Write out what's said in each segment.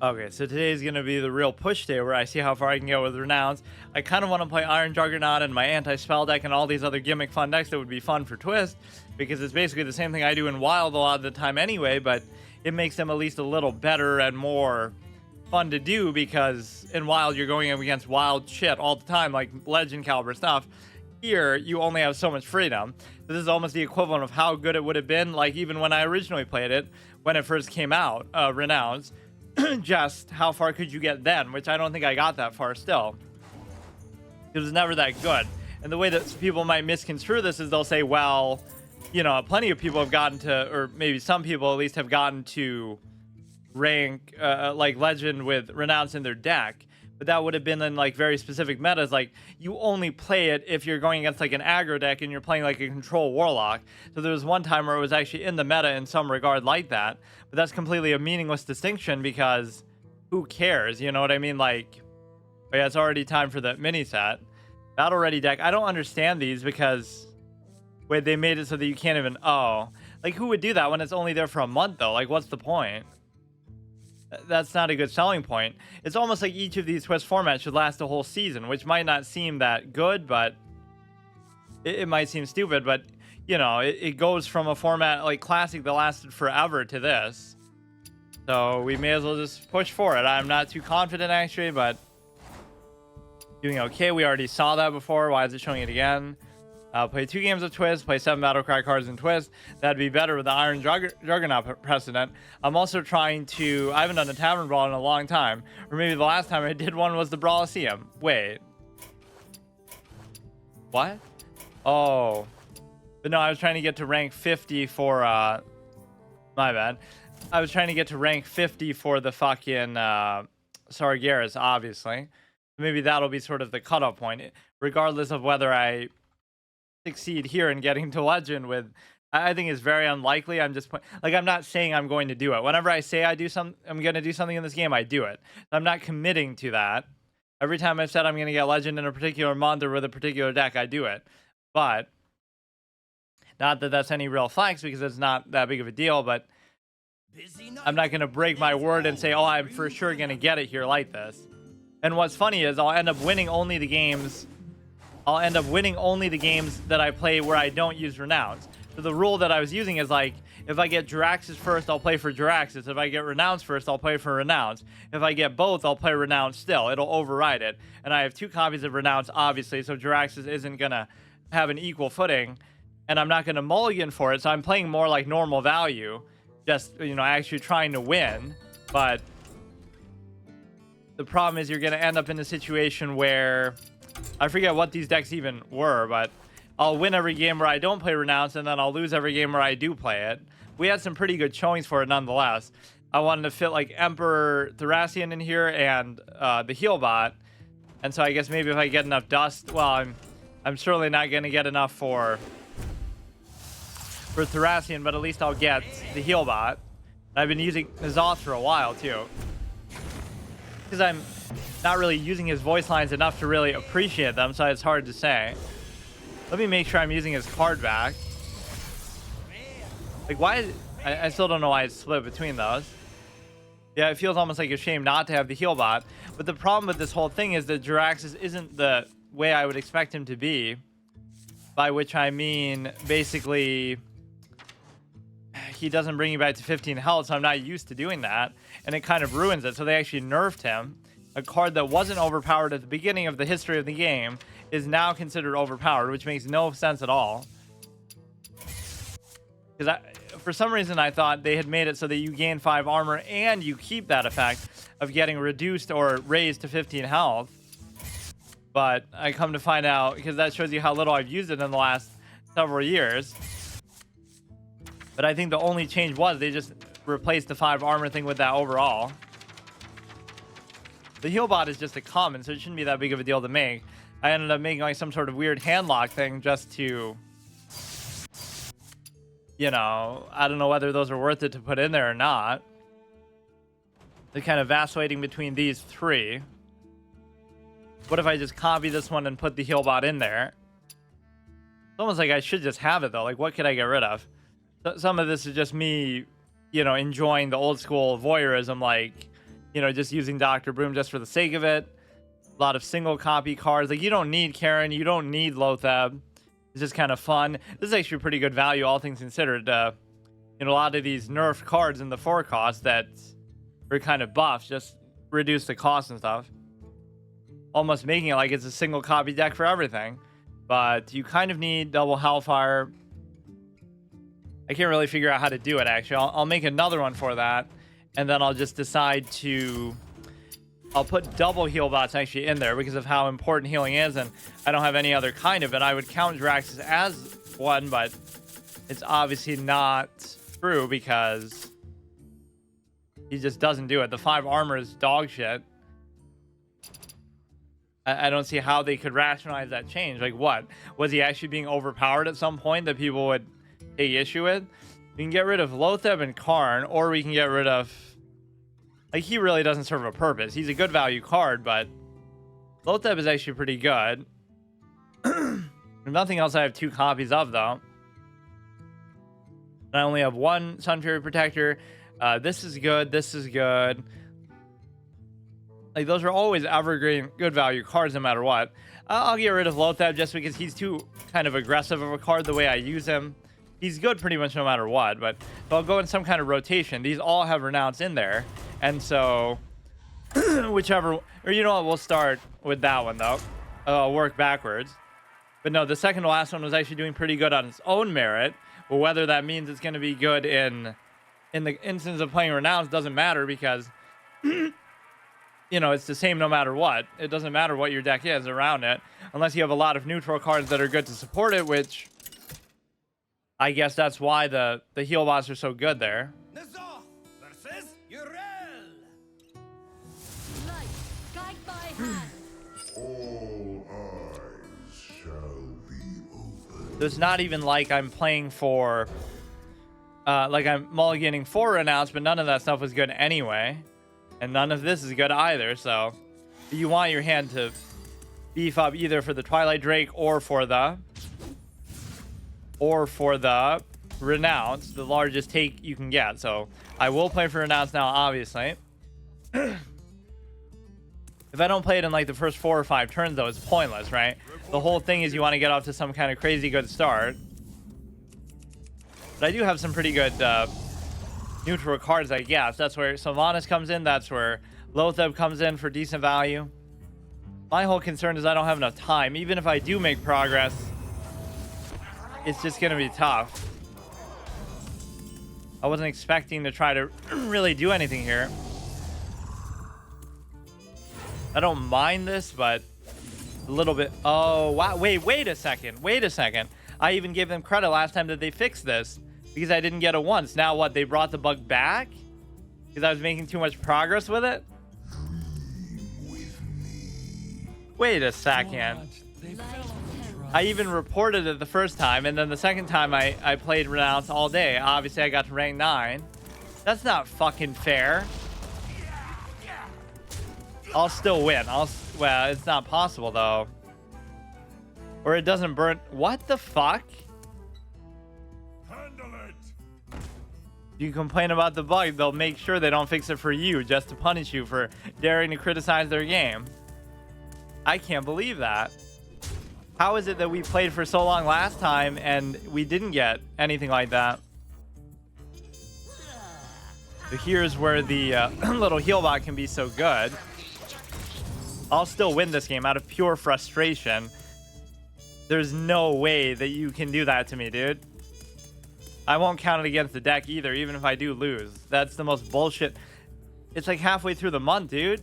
Okay, so today's gonna be the real push day where I see how far I can go with Renounce. I kind of want to play Iron Juggernaut and my anti-spell deck and all these other gimmick fun decks that would be fun for Twist, because it's basically the same thing I do in Wild a lot of the time anyway, but it makes them at least a little better and more fun to do, because in Wild you're going up against wild shit all the time, like Legend caliber stuff. Here, you only have so much freedom. So this is almost the equivalent of how good it would have been, like even when I originally played it, when it first came out, Renounce. Just how far could you get then, which I don't think I got that far still. It was never that good. And the way that people might misconstrue this is they'll say, well, you know, plenty of people have gotten to, or maybe some people at least have gotten to rank like Legend with Renounce in their deck. But that would have been in like very specific metas. Like you only play it if you're going against like an aggro deck and you're playing like a control warlock. So there was one time where it was actually in the meta in some regard like that. But that's completely a meaningless distinction, because who cares? You know what I mean? Like, oh yeah, it's already time for the mini set. Battle ready deck. I don't understand these, because wait, they made it so that you can't even, oh, like who would do that when it's only there for a month though? Like what's the point? That's not a good selling point. It's almost like each of these Twist formats should last a whole season, which might not seem that good, but it might seem stupid, but you know, it goes from a format like Classic that lasted forever to this. So we may as well just push for it. I'm not too confident actually, but doing okay. We already saw that before. Why is it showing it again? Play 2 games of Twist, play 7 Battlecry cards in Twist. That'd be better with the Iron Juggernaut precedent. I'm also trying to, I haven't done a Tavern Brawl in a long time. Or maybe the last time I did one was the Brawliseum. Wait. What? Oh. But no, I was trying to get to rank 50 for, my bad. I was trying to get to rank 50 for the fucking, Sargeras, obviously. Maybe that'll be sort of the cutoff point, regardless of whether I succeed here in getting to Legend with. I think it's very unlikely. I'm just like, I'm not saying I'm going to do it. Whenever I say I'm going to do something in this game, I do it. I'm not committing to that. Every time I've said I'm going to get Legend in a particular month or with a particular deck, I do it. But not that that's any real flex, because it's not that big of a deal, but I'm not going to break my word and say, oh, I'm for sure going to get it here like this. And what's funny is I'll end up winning only the games that I play where I don't use Renounce. So the rule that I was using is like, if I get Jiraxis first, I'll play for Jiraxis. If I get Renounce first, I'll play for Renounce. If I get both, I'll play Renounce still. It'll override it. And I have 2 copies of Renounce, obviously, so Jiraxis isn't going to have an equal footing. And I'm not going to mulligan for it, so I'm playing more like normal value. Just, you know, actually trying to win. But the problem is you're going to end up in a situation where I forget what these decks even were, but I'll win every game where I don't play Renounce, and then I'll lose every game where I do play it. We had some pretty good showings for it nonetheless. I wanted to fit like Emperor Thracian in here and the heal bot. And so I guess maybe if I get enough dust, well, I'm certainly not going to get enough for Thracian, but at least I'll get the heal bot. I've been using Zoth for a while too, because I'm not really using his voice lines enough to really appreciate them, so it's hard to say. Let me make sure I'm using his card back. Like, why? I still don't know why it's split between those. Yeah, it feels almost like a shame not to have the heal bot. But the problem with this whole thing is that Jiraxis isn't the way I would expect him to be. By which I mean, basically, he doesn't bring you back to 15 health, so I'm not used to doing that. And it kind of ruins it, so they actually nerfed him. A card that wasn't overpowered at the beginning of the history of the game is now considered overpowered, which makes no sense at all. Because for some reason I thought they had made it so that you gain 5 armor and you keep that effect of getting reduced or raised to 15 health. But I come to find out, because that shows you how little I've used it in the last several years. But I think the only change was they just replaced the 5 armor thing with that overall. The heal bot is just a common, so it shouldn't be that big of a deal to make. I ended up making like some sort of weird handlock thing just to, you know, I don't know whether those are worth it to put in there or not. They're kind of vacillating between these 3. What if I just copy this one and put the heal bot in there? It's almost like I should just have it though. Like, what could I get rid of? Some of this is just me, you know, enjoying the old school voyeurism, like, you know, just using Dr. Broom just for the sake of it. A lot of single copy cards. Like, you don't need Karen, you don't need Lothab. It's just kind of fun. This is actually pretty good value, all things considered. You know, a lot of these nerfed cards in the 4 cost that are kind of buffs just reduce the cost and stuff. Almost making it like it's a single copy deck for everything. But you kind of need double Hellfire. I can't really figure out how to do it, actually. I'll make another one for that. And then I'll just decide to... I'll put double heal bots actually in there because of how important healing is. And I don't have any other kind of it. I would count Draxus as one, but it's obviously not true because he just doesn't do it. The 5 armor is dog shit. I don't see how they could rationalize that change. Like, what? Was he actually being overpowered at some point that people would take issue with? We can get rid of Lothab and Karn, or we can get rid of... Like, he really doesn't serve a purpose. He's a good value card, but Lothab is actually pretty good. If nothing else, I have 2 copies of, though. And I only have 1 Sun Fury Protector. This is good. This is good. Like, those are always evergreen good value cards no matter what. I'll get rid of Lothab just because he's too kind of aggressive of a card the way I use him. He's good pretty much no matter what, but I'll go in some kind of rotation. These all have Renounce in there. And so, whichever... Or you know what? We'll start with that one, though. I'll work backwards. But no, the second to last one was actually doing pretty good on its own merit. But whether that means it's going to be good in the instance of playing Renounce doesn't matter because... You know, it's the same no matter what. It doesn't matter what your deck is around it. Unless you have a lot of neutral cards that are good to support it, which... I guess that's why the heal bots are so good there. All eyes shall be open. So it's not even like I'm playing for... like I'm mulliganing for Renounce, but none of that stuff was good anyway. And none of this is good either, so... You want your hand to beef up either for the Twilight Drake or for the Renounce, the largest take you can get. So I will play for Renounce now, obviously. If I don't play it in like the first 4 or 5 turns, though, it's pointless, right? The whole thing is you want to get off to some kind of crazy good start. But I do have some pretty good neutral cards, I guess. That's where Sylvanas comes in. That's where Lothab comes in for decent value. My whole concern is I don't have enough time. Even if I do make progress, it's just going to be tough. I wasn't expecting to try to really do anything here. I don't mind this, but a little bit... Oh, wow. Wait a second. Wait a second. I even gave them credit last time that they fixed this because I didn't get it once. Now what? They brought the bug back? Because I was making too much progress with it? Wait a second. I even reported it the first time, and then the second time I played Renounce all day. Obviously, I got to rank 9. That's not fucking fair. I'll still win. Well, it's not possible, though. Or it doesn't burn... What the fuck? Handle it. You complain about the bug, they'll make sure they don't fix it for you, just to punish you for daring to criticize their game. I can't believe that. How is it that we played for so long last time and we didn't get anything like that? So here's where the little heal bot can be so good. I'll still win this game out of pure frustration. There's no way that you can do that to me, dude. I won't count it against the deck either, even if I do lose. That's the most bullshit. It's like halfway through the month, dude.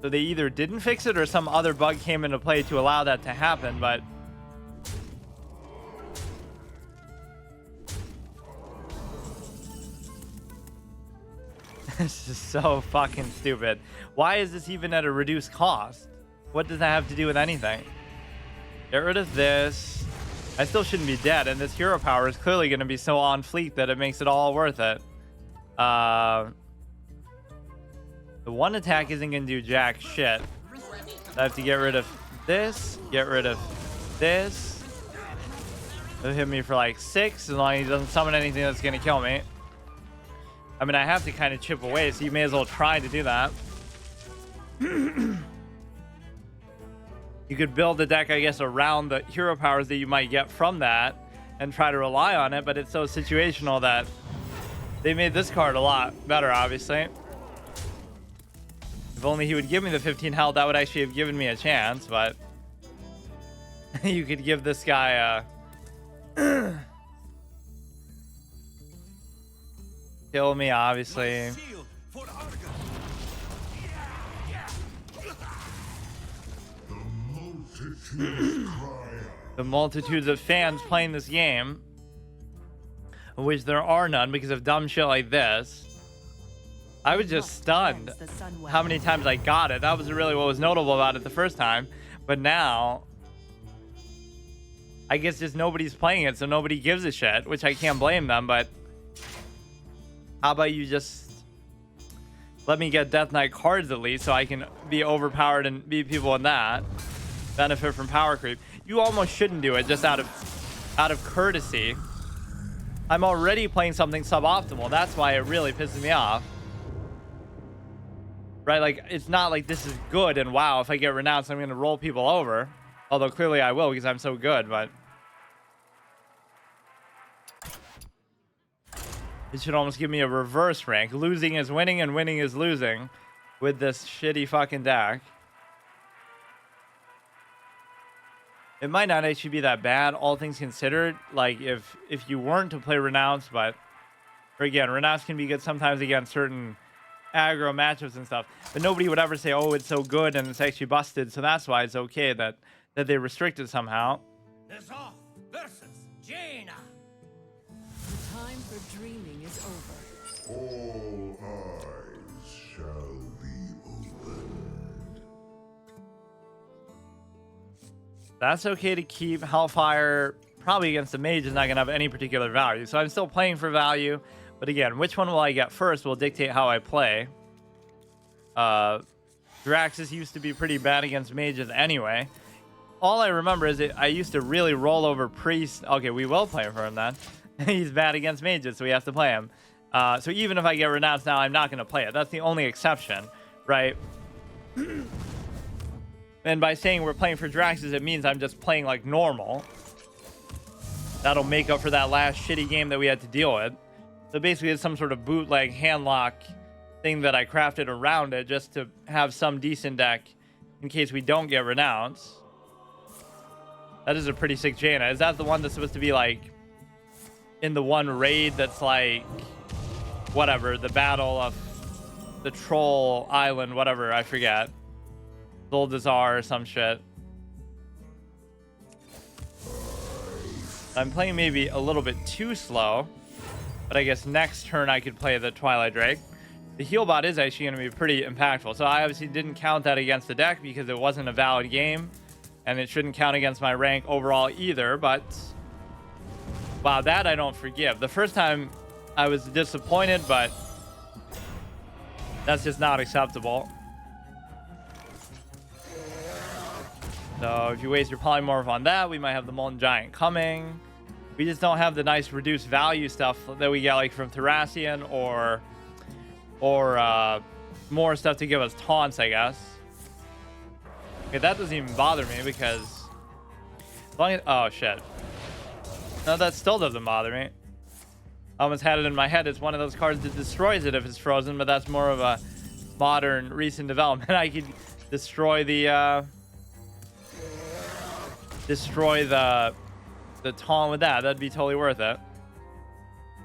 So they either didn't fix it or some other bug came into play to allow that to happen, but... This is so fucking stupid. Why is this even at a reduced cost? What does that have to do with anything? Get rid of this. I still shouldn't be dead, and this hero power is clearly going to be so on fleek that it makes it all worth it. The one attack isn't going to do jack shit. I have to get rid of this, get rid of this. He'll hit me for like 6 as long as he doesn't summon anything that's going to kill me. I mean, I have to kind of chip away, so you may as well try to do that. You could build the deck, I guess, around the hero powers that you might get from that and try to rely on it, but it's so situational that they made this card a lot better, obviously. If only he would give me the 15 health, that would actually have given me a chance, but you could give this guy kill me, obviously. The multitudes of fans playing this game, of which there are none because of dumb shit like this. I was just stunned how many times I got it. That was really what was notable about it the first time. But now, I guess just nobody's playing it, so nobody gives a shit, which I can't blame them, but how about you just let me get Death Knight cards at least so I can be overpowered and beat people in that. Benefit from power creep. You almost shouldn't do it just out of courtesy. I'm already playing something suboptimal. That's why it really pisses me off. Right? Like, it's not like this is good and wow, if I get renounced, I'm going to roll people over. Although clearly I will because I'm so good, but it should almost give me a reverse rank. Losing is winning and winning is losing with this shitty fucking deck. It might not actually be that bad, all things considered. Like, if you weren't to play Renounce, but again, Renounce can be good sometimes against certain aggro matchups and stuff. But nobody would ever say, oh, it's so good and it's actually busted, so that's why it's okay that they restrict it somehow. Off versus Jaina. The time for dreaming is over. All eyes shall be opened. That's okay to keep. Hellfire, probably against the mage, is not going to have any particular value. So I'm still playing for value. But again, which one will I get first will dictate how I play. Draxus used to be pretty bad against mages anyway. All I remember is I used to really roll over Priest. Okay, we will play for him then. He's bad against mages, so we have to play him. So even if I get Renounced now, I'm not going to play it. That's the only exception, right? And by saying we're playing for Draxus, it means I'm just playing like normal. That'll make up for that last shitty game that we had to deal with. So basically it's some sort of bootleg handlock thing that I crafted around it just to have some decent deck in case we don't get Renounced. That is a pretty sick Jaina. Is that the one that's supposed to be like in the one raid that's like whatever, the battle of the troll island, whatever, I forget. Zuldazar or some shit. I'm playing maybe a little bit too slow, but I guess next turn I could play the Twilight Drake. The heal bot is actually going to be pretty impactful. So I obviously didn't count that against the deck because it wasn't a valid game, and it shouldn't count against my rank overall either, but wow, that I don't forgive. The first time I was disappointed, but that's just not acceptable. So if you waste your polymorph on that, we might have the Molten Giant coming. We just don't have the nice reduced value stuff that we get like from Thracian or more stuff to give us taunts, I guess. Okay, that doesn't even bother me because as long as, oh shit. No, that still doesn't bother me. I almost had it in my head. It's one of those cards that destroys it if it's frozen, but that's more of a modern recent development. I could destroy the taunt with that. That'd be totally worth it.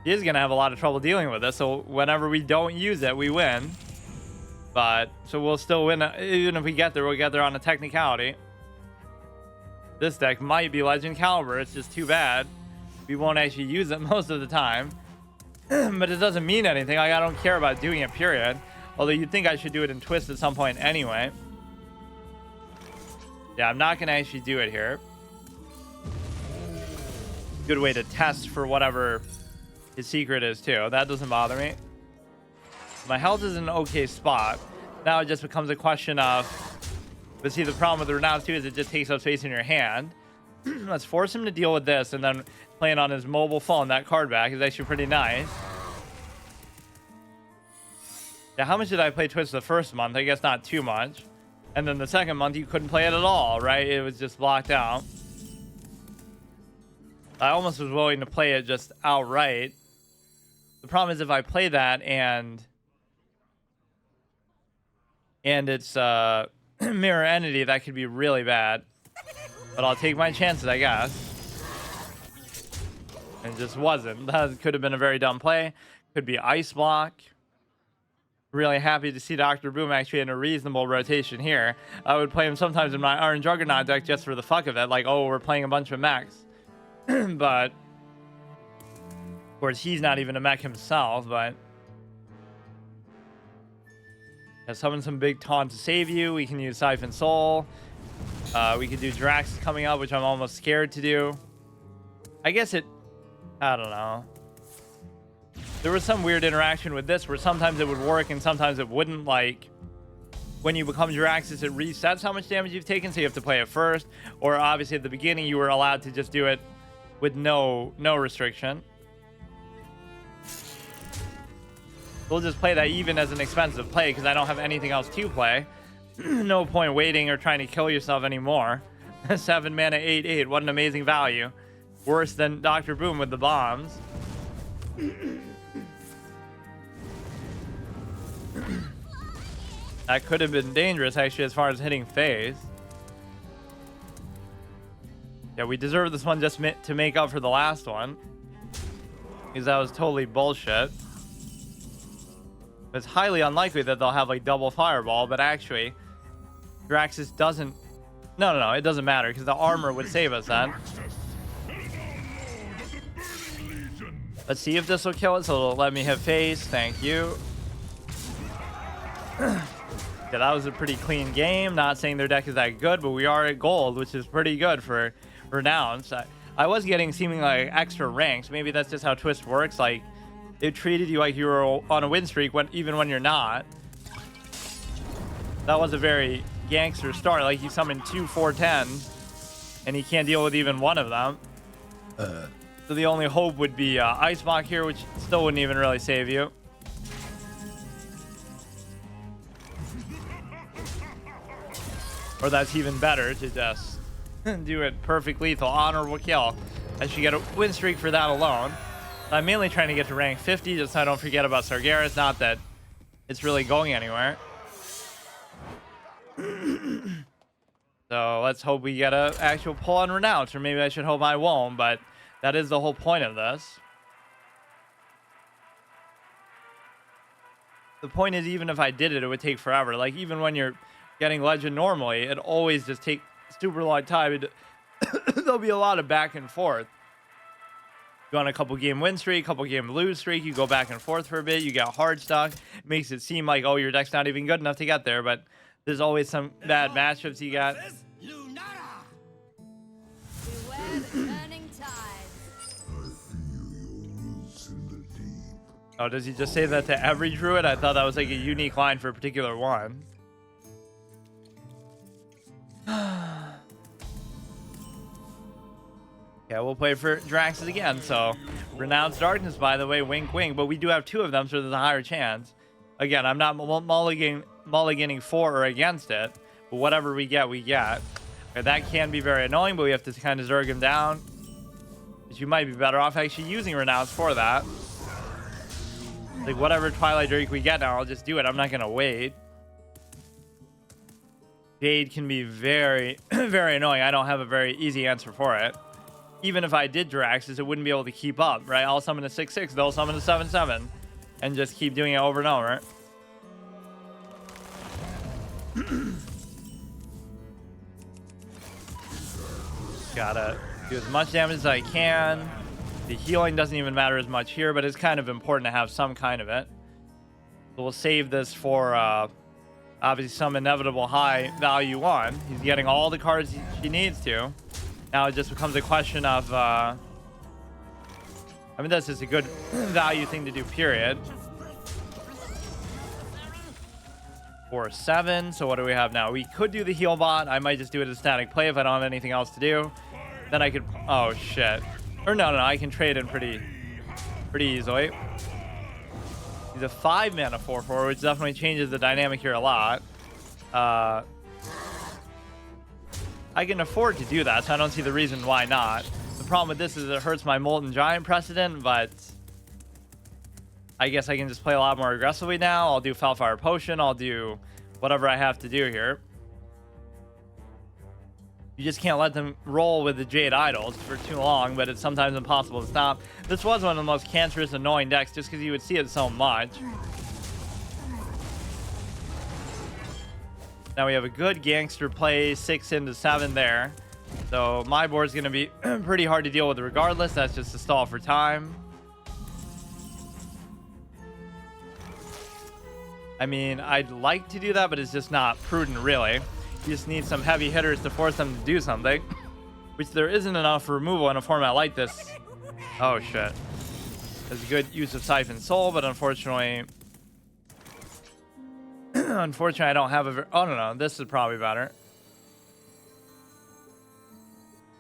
He is gonna have a lot of trouble dealing with this, so whenever we don't use it, we win. But so we'll still win. Even if we get there, we'll get there on a technicality. This deck might be Legend Caliber. It's just too bad we won't actually use it most of the time. But it doesn't mean anything. Like, I don't care about doing it, period. Although you'd think I should do it in Twist at some point anyway. Yeah, I'm not gonna actually do it here. Good way to test for whatever his secret is too. That doesn't bother me. My health is in an okay spot. Now it just becomes a question of, but see, the problem with the Renounce too is it just takes up space in your hand. Let's force him to deal with this, and then playing on his mobile phone. That card back is actually pretty nice. Now, how much did I play Twitch the first month? I guess not too much. And then the second month, you couldn't play it at all, right? It was just blocked out. I almost was willing to play it just outright. The problem is if I play that and it's mirror entity, that could be really bad. But I'll take my chances, I guess. It just wasn't. That could have been a very dumb play. Could be ice block. Really happy to see Dr. Boom actually in a reasonable rotation here. I would play him sometimes in my Iron Juggernaut deck just for the fuck of it. Like, oh, we're playing a bunch of mechs. But, of course, he's not even a mech himself, but... Summon some big taunt to save you. We can use Siphon Soul. We could do Drax coming up, which I'm almost scared to do. I guess it... I don't know. There was some weird interaction with this where sometimes it would work and sometimes it wouldn't. Like, when you become Draxus, it resets how much damage you've taken, so you have to play it first. Or obviously at the beginning, you were allowed to just do it with no restriction. We'll just play that even as an expensive play because I don't have anything else to play. No point waiting or trying to kill yourself anymore. 7 mana, 8/8. What an amazing value. Worse than Dr. Boom with the bombs. That could have been dangerous, actually, as far as hitting phase. Yeah, we deserve this one just to make up for the last one. Because that was totally bullshit. It's highly unlikely that they'll have, like, double fireball, but actually, Draxus doesn't... No, it doesn't matter, because the armor would save us then. Let's see if this will kill it, so it'll let me hit phase. Thank you. Yeah, that was a pretty clean game. Not saying their deck is that good, but we are at gold, which is pretty good for Renounce. I was getting seemingly like extra ranks. Maybe that's just how Twist works. Like, it treated you like you were on a win streak even when you're not. That was a very gangster start. Like, he summoned 2 4/10s, and he can't deal with even one of them. So the only hope would be Ice Block here, which still wouldn't even really save you. Or that's even better to just do it perfect lethal, honorable kill. I should get a win streak for that alone. I'm mainly trying to get to rank 50 just so I don't forget about Sargeras. Not that it's really going anywhere. So let's hope we get an actual pull on Renounce, or maybe I should hope I won't, but that is the whole point of this. The point is, even if I did it, it would take forever. Like, even when you're getting Legend normally, it always just takes super long time. There'll be a lot of back and forth. You go on a couple game win streak, couple game lose streak, you go back and forth for a bit, you get hard stuck. It makes it seem like, oh, your deck's not even good enough to get there, but there's always some bad matchups you got. Beware the turning tide. I feel your roots in the deep. Oh, does he just say that to every druid? I thought that was like a unique line for a particular one. Yeah, we'll play for Draxus again. So, Renounce Darkness, by the way, wink, wink. But we do have 2 of them, so there's a higher chance. Again, I'm not mulliganing for or against it. But whatever we get, we get. Okay, that can be very annoying, but we have to kind of zerg him down. But you might be better off actually using Renounce for that. Like, whatever Twilight Drake we get now, I'll just do it. I'm not going to wait. Jade can be very, very annoying. I don't have a very easy answer for it. Even if I did Draxus, it wouldn't be able to keep up, right? I'll summon a 6/6, they'll summon a 7/7, and just keep doing it over and over. Gotta do as much damage as I can. The healing doesn't even matter as much here, but it's kind of important to have some kind of it. So we'll save this for obviously some inevitable high value one. He's getting all the cards he needs to. Now it just becomes a question of, I mean, that's just a good value thing to do, period. 4/7, so what do we have now? We could do the heal bot. I might just do it as static play if I don't have anything else to do. then I could, oh shit. Or no, I can trade in pretty easily. He's a 5 mana 4/4, which definitely changes the dynamic here a lot. I can afford to do that, so I don't see the reason why not. The problem with this is it hurts my Molten Giant precedent, but I guess I can just play a lot more aggressively now. I'll do Felfire Potion. I'll do whatever I have to do here. You just can't let them roll with the Jade Idols for too long, but it's sometimes impossible to stop. This was one of the most cancerous, annoying decks just because you would see it so much. Now we have a good gangster play, 6 into 7 there. So my board's going to be pretty hard to deal with regardless. That's just a stall for time. I mean, I'd like to do that, but it's just not prudent, really. You just need some heavy hitters to force them to do something, which there isn't enough removal in a format like this. Oh, shit. That's a good use of Siphon Soul, but unfortunately... unfortunately, I don't have a... Oh, no, this is probably better.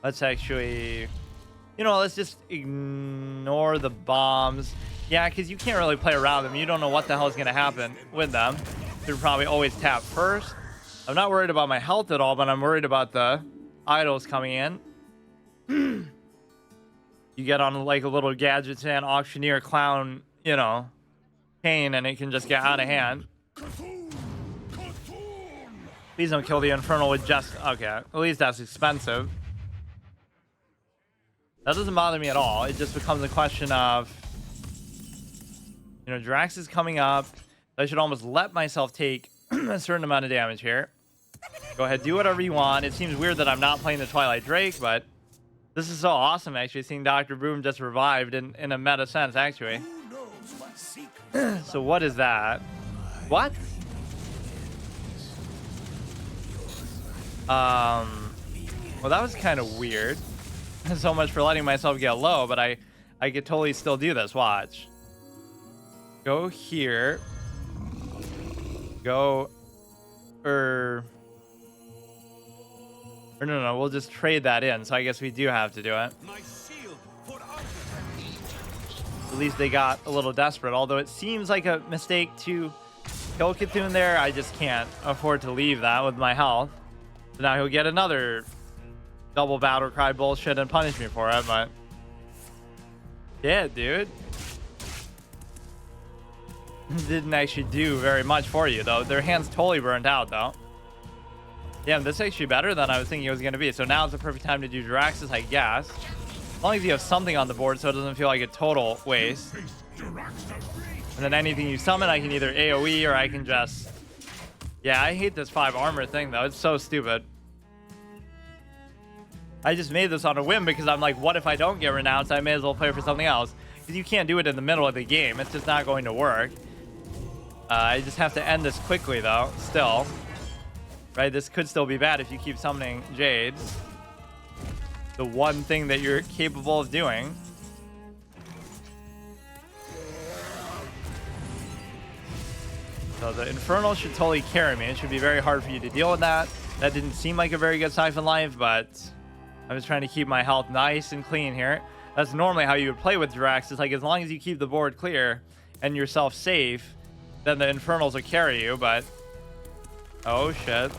Let's actually... You know, let's just ignore the bombs. Yeah, because you can't really play around them. You don't know what the hell is going to happen with them. They're probably always tap first. I'm not worried about my health at all, but I'm worried about the idols coming in. You get on like a little gadgets and auctioneer clown, you know, chain, and it can just get out of hand. Please don't kill the Infernal with just... Okay, at least that's expensive. That doesn't bother me at all. It just becomes a question of... You know, Drax is coming up. I should almost let myself take a certain amount of damage here. Go ahead, do whatever you want. It seems weird that I'm not playing the Twilight Drake, but this is so awesome, actually, seeing Dr. Boom just revived in a meta sense, actually. So what is that? What? Well, that was kind of weird. So much for letting myself get low, but I could totally still do this. Watch. Go here. Go... Or no, we'll just trade that in. So I guess we do have to do it. At least they got a little desperate. Although it seems like a mistake to kill Cthulhu there. I just can't afford to leave that with my health. So now he'll get another double battle cry bullshit and punish me for it. But yeah, dude. Didn't actually do very much for you, though. Their hand's totally burnt out, though. Yeah, this is actually better than I was thinking it was going to be. So now is the perfect time to do Draxus, I guess. As long as you have something on the board so it doesn't feel like a total waste. And then anything you summon, I can either AoE or I can just... Yeah, I hate this 5 armor thing, though. It's so stupid. I just made this on a whim because I'm like, what if I don't get Renounced? I may as well play for something else. Because you can't do it in the middle of the game. It's just not going to work. I just have to end this quickly, though, still. Right, this could still be bad if you keep summoning Jades. The one thing that you're capable of doing. So the Infernal should totally carry me. It should be very hard for you to deal with that. That didn't seem like a very good Siphon Life, but I was trying to keep my health nice and clean here. That's normally how you would play with Drax. It's like as long as you keep the board clear and yourself safe, then the Infernals will carry you, but... Oh, shit.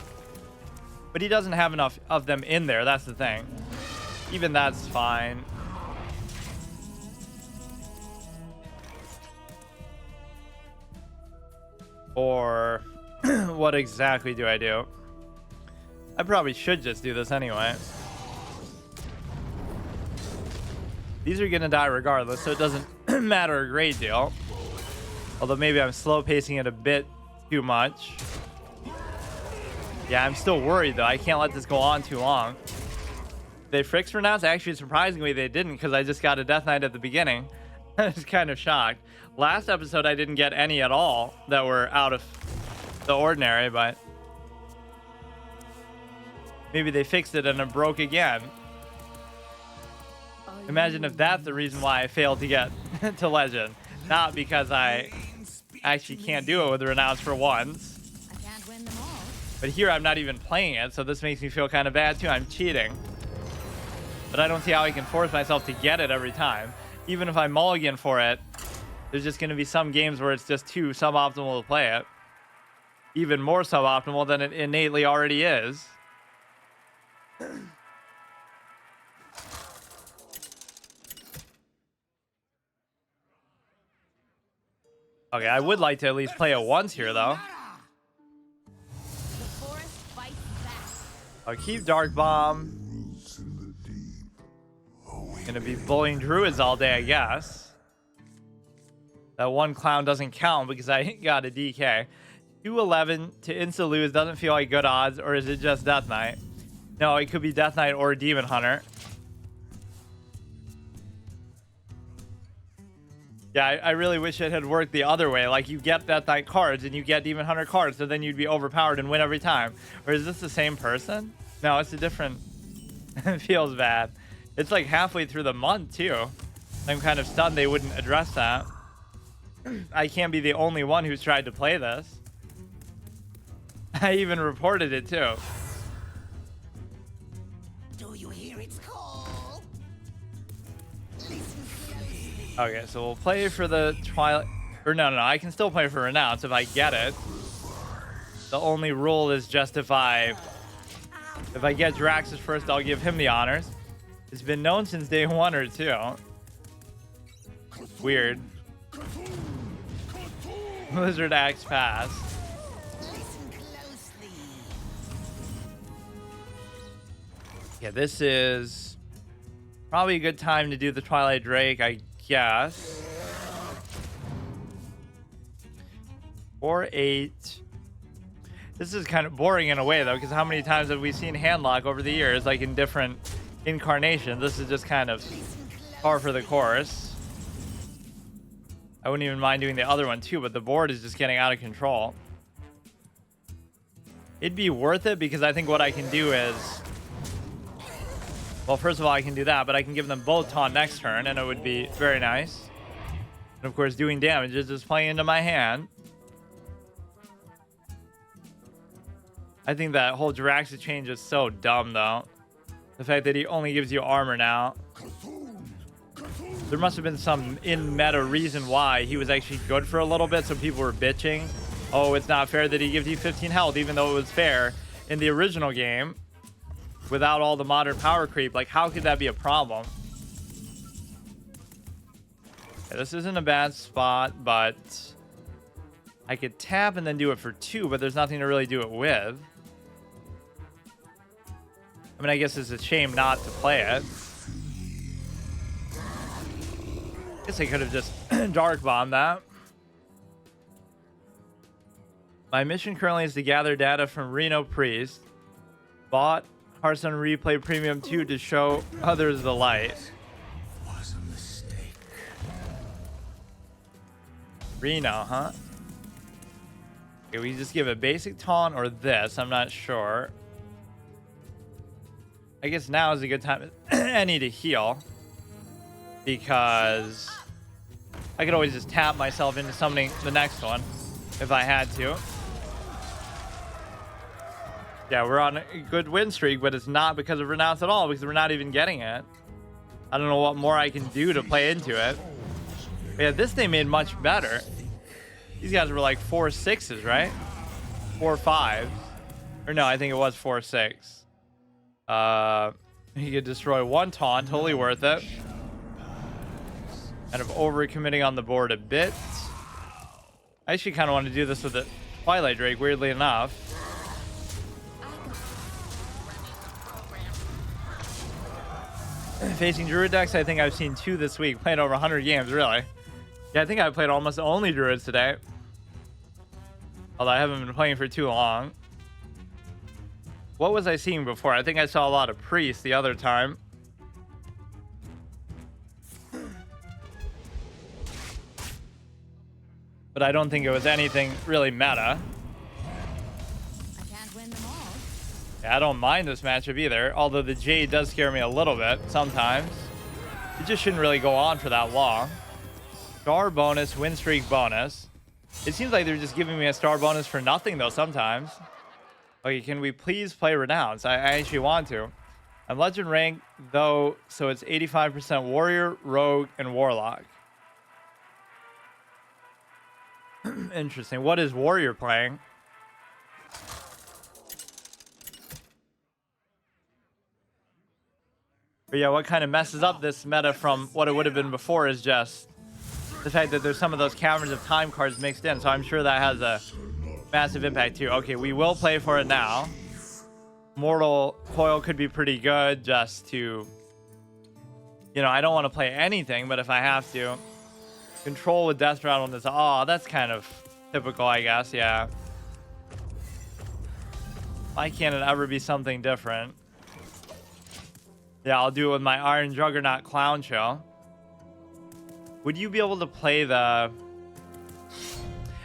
But he doesn't have enough of them in there, that's the thing. Even that's fine. Or... what exactly do I do? I probably should just do this anyway. These are gonna die regardless, so it doesn't matter a great deal. Although maybe I'm slow pacing it a bit too much. Yeah, I'm still worried though. I can't let this go on too long. They fixed Renounce? Actually, surprisingly, they didn't because I just got a Death Knight at the beginning. I was kind of shocked. Last episode, I didn't get any at all that were out of the ordinary, but maybe they fixed it and it broke again. Imagine if that's the reason why I failed to get to Legend. Not because I actually can't do it with Renounce for once. I can't win them all. But here I'm not even playing it, so this makes me feel kind of bad too. I'm cheating. but I don't see how I can force myself to get it every time. Even if I mulligan for it, there's just going to be some games where it's just too suboptimal to play it. Even more suboptimal than it innately already is. Okay, I would like to at least play it once here, though. The forest fights back. I'll keep Dark Bomb. Roots in the deep. Gonna be bullying druids all day, I guess. That one clown doesn't count because I got a DK. 211 to insta lose doesn't feel like good odds, or is it just Death Knight? No, it could be Death Knight or Demon Hunter. Yeah, I really wish it had worked the other way. Like, you get Death Knight cards and you get Demon Hunter cards, so then you'd be overpowered and win every time. Or is this the same person? No, it's a different... It feels bad. It's like halfway through the month, too. I'm kind of stunned they wouldn't address that. I can't be the only one who's tried to play this. I even reported it, too. Do you hear its call? Listen closely. Okay, so we'll play for the Twilight... Or no, I can still play for Renounce if I get it. The only rule is just if I get Draxus first, I'll give him the honors. It's been known since day 1 or 2. Weird. Blizzard Axe pass. Listen closely. Yeah, this is probably a good time to do the Twilight Drake, I guess. 4-8. This is kind of boring in a way, though, because how many times have we seen Handlock over the years, like in different incarnations? This is just kind of par for the course. I wouldn't even mind doing the other one, too, but the board is just getting out of control. It'd be worth it because I think what I can do is... Well, first of all, I can do that, but I can give them both taunt next turn, and it would be very nice. And, of course, doing damage is just playing into my hand. I think that whole Draxus change is so dumb, though. The fact that he only gives you armor now. There must have been some in-meta reason why he was actually good for a little bit, so people were bitching. Oh, it's not fair that he gives you 15 health, even though it was fair in the original game. Without all the modern power creep, like, how could that be a problem? Yeah, this isn't a bad spot, but I could tap and then do it for 2, but there's nothing to really do it with. I mean, I guess it's a shame not to play it. I guess I could have just Dark Bombed that. My mission currently is to gather data from Reno Priest. Bought Hearthstone Replay Premium 2 to show others the light. Was a mistake. Reno, huh? Okay, we just give a basic taunt or this. I'm not sure. I guess now is a good time any to heal. Because I could always just tap myself into summoning the next one if I had to. Yeah, we're on a good win streak, but it's not because of Renounce at all, because we're not even getting it. I don't know what more I can do to play into it. But yeah, this they made much better. These guys were like 4-6s, right? 4-5s. Or no, I think it was 4-6. He could destroy one taunt, totally worth it. Kind of overcommitting on the board a bit. I actually kind of want to do this with the Twilight Drake, weirdly enough. Facing Druid decks, I think I've seen 2 this week. Playing over 100 games, really. Yeah, I think I played almost only Druids today. Although I haven't been playing for too long. What was I seeing before? I think I saw a lot of Priests the other time. But I don't think it was anything really meta. I can't win them all. Yeah, I don't mind this matchup either. Although the Jade does scare me a little bit sometimes. It just shouldn't really go on for that long. Star bonus, win streak bonus. It seems like they're just giving me a star bonus for nothing though sometimes. Okay, can we please play Renounce? I actually want to. I'm legend rank though, so it's 85% warrior, rogue, and warlock. Interesting. What is warrior playing? But yeah, what kind of messes up this meta from what it would have been before is just the fact that there's some of those Caverns of Time cards mixed in. So I'm sure that has a massive impact too. Okay, we will play for it now. Mortal Coil could be pretty good just to, you know, I don't want to play anything, but if I have to. Control with Death Rattle is, oh, that's kind of typical, I guess, yeah. Why can't it ever be something different? Yeah, I'll do it with my Iron Juggernaut Clown Show. Would you be able to play the...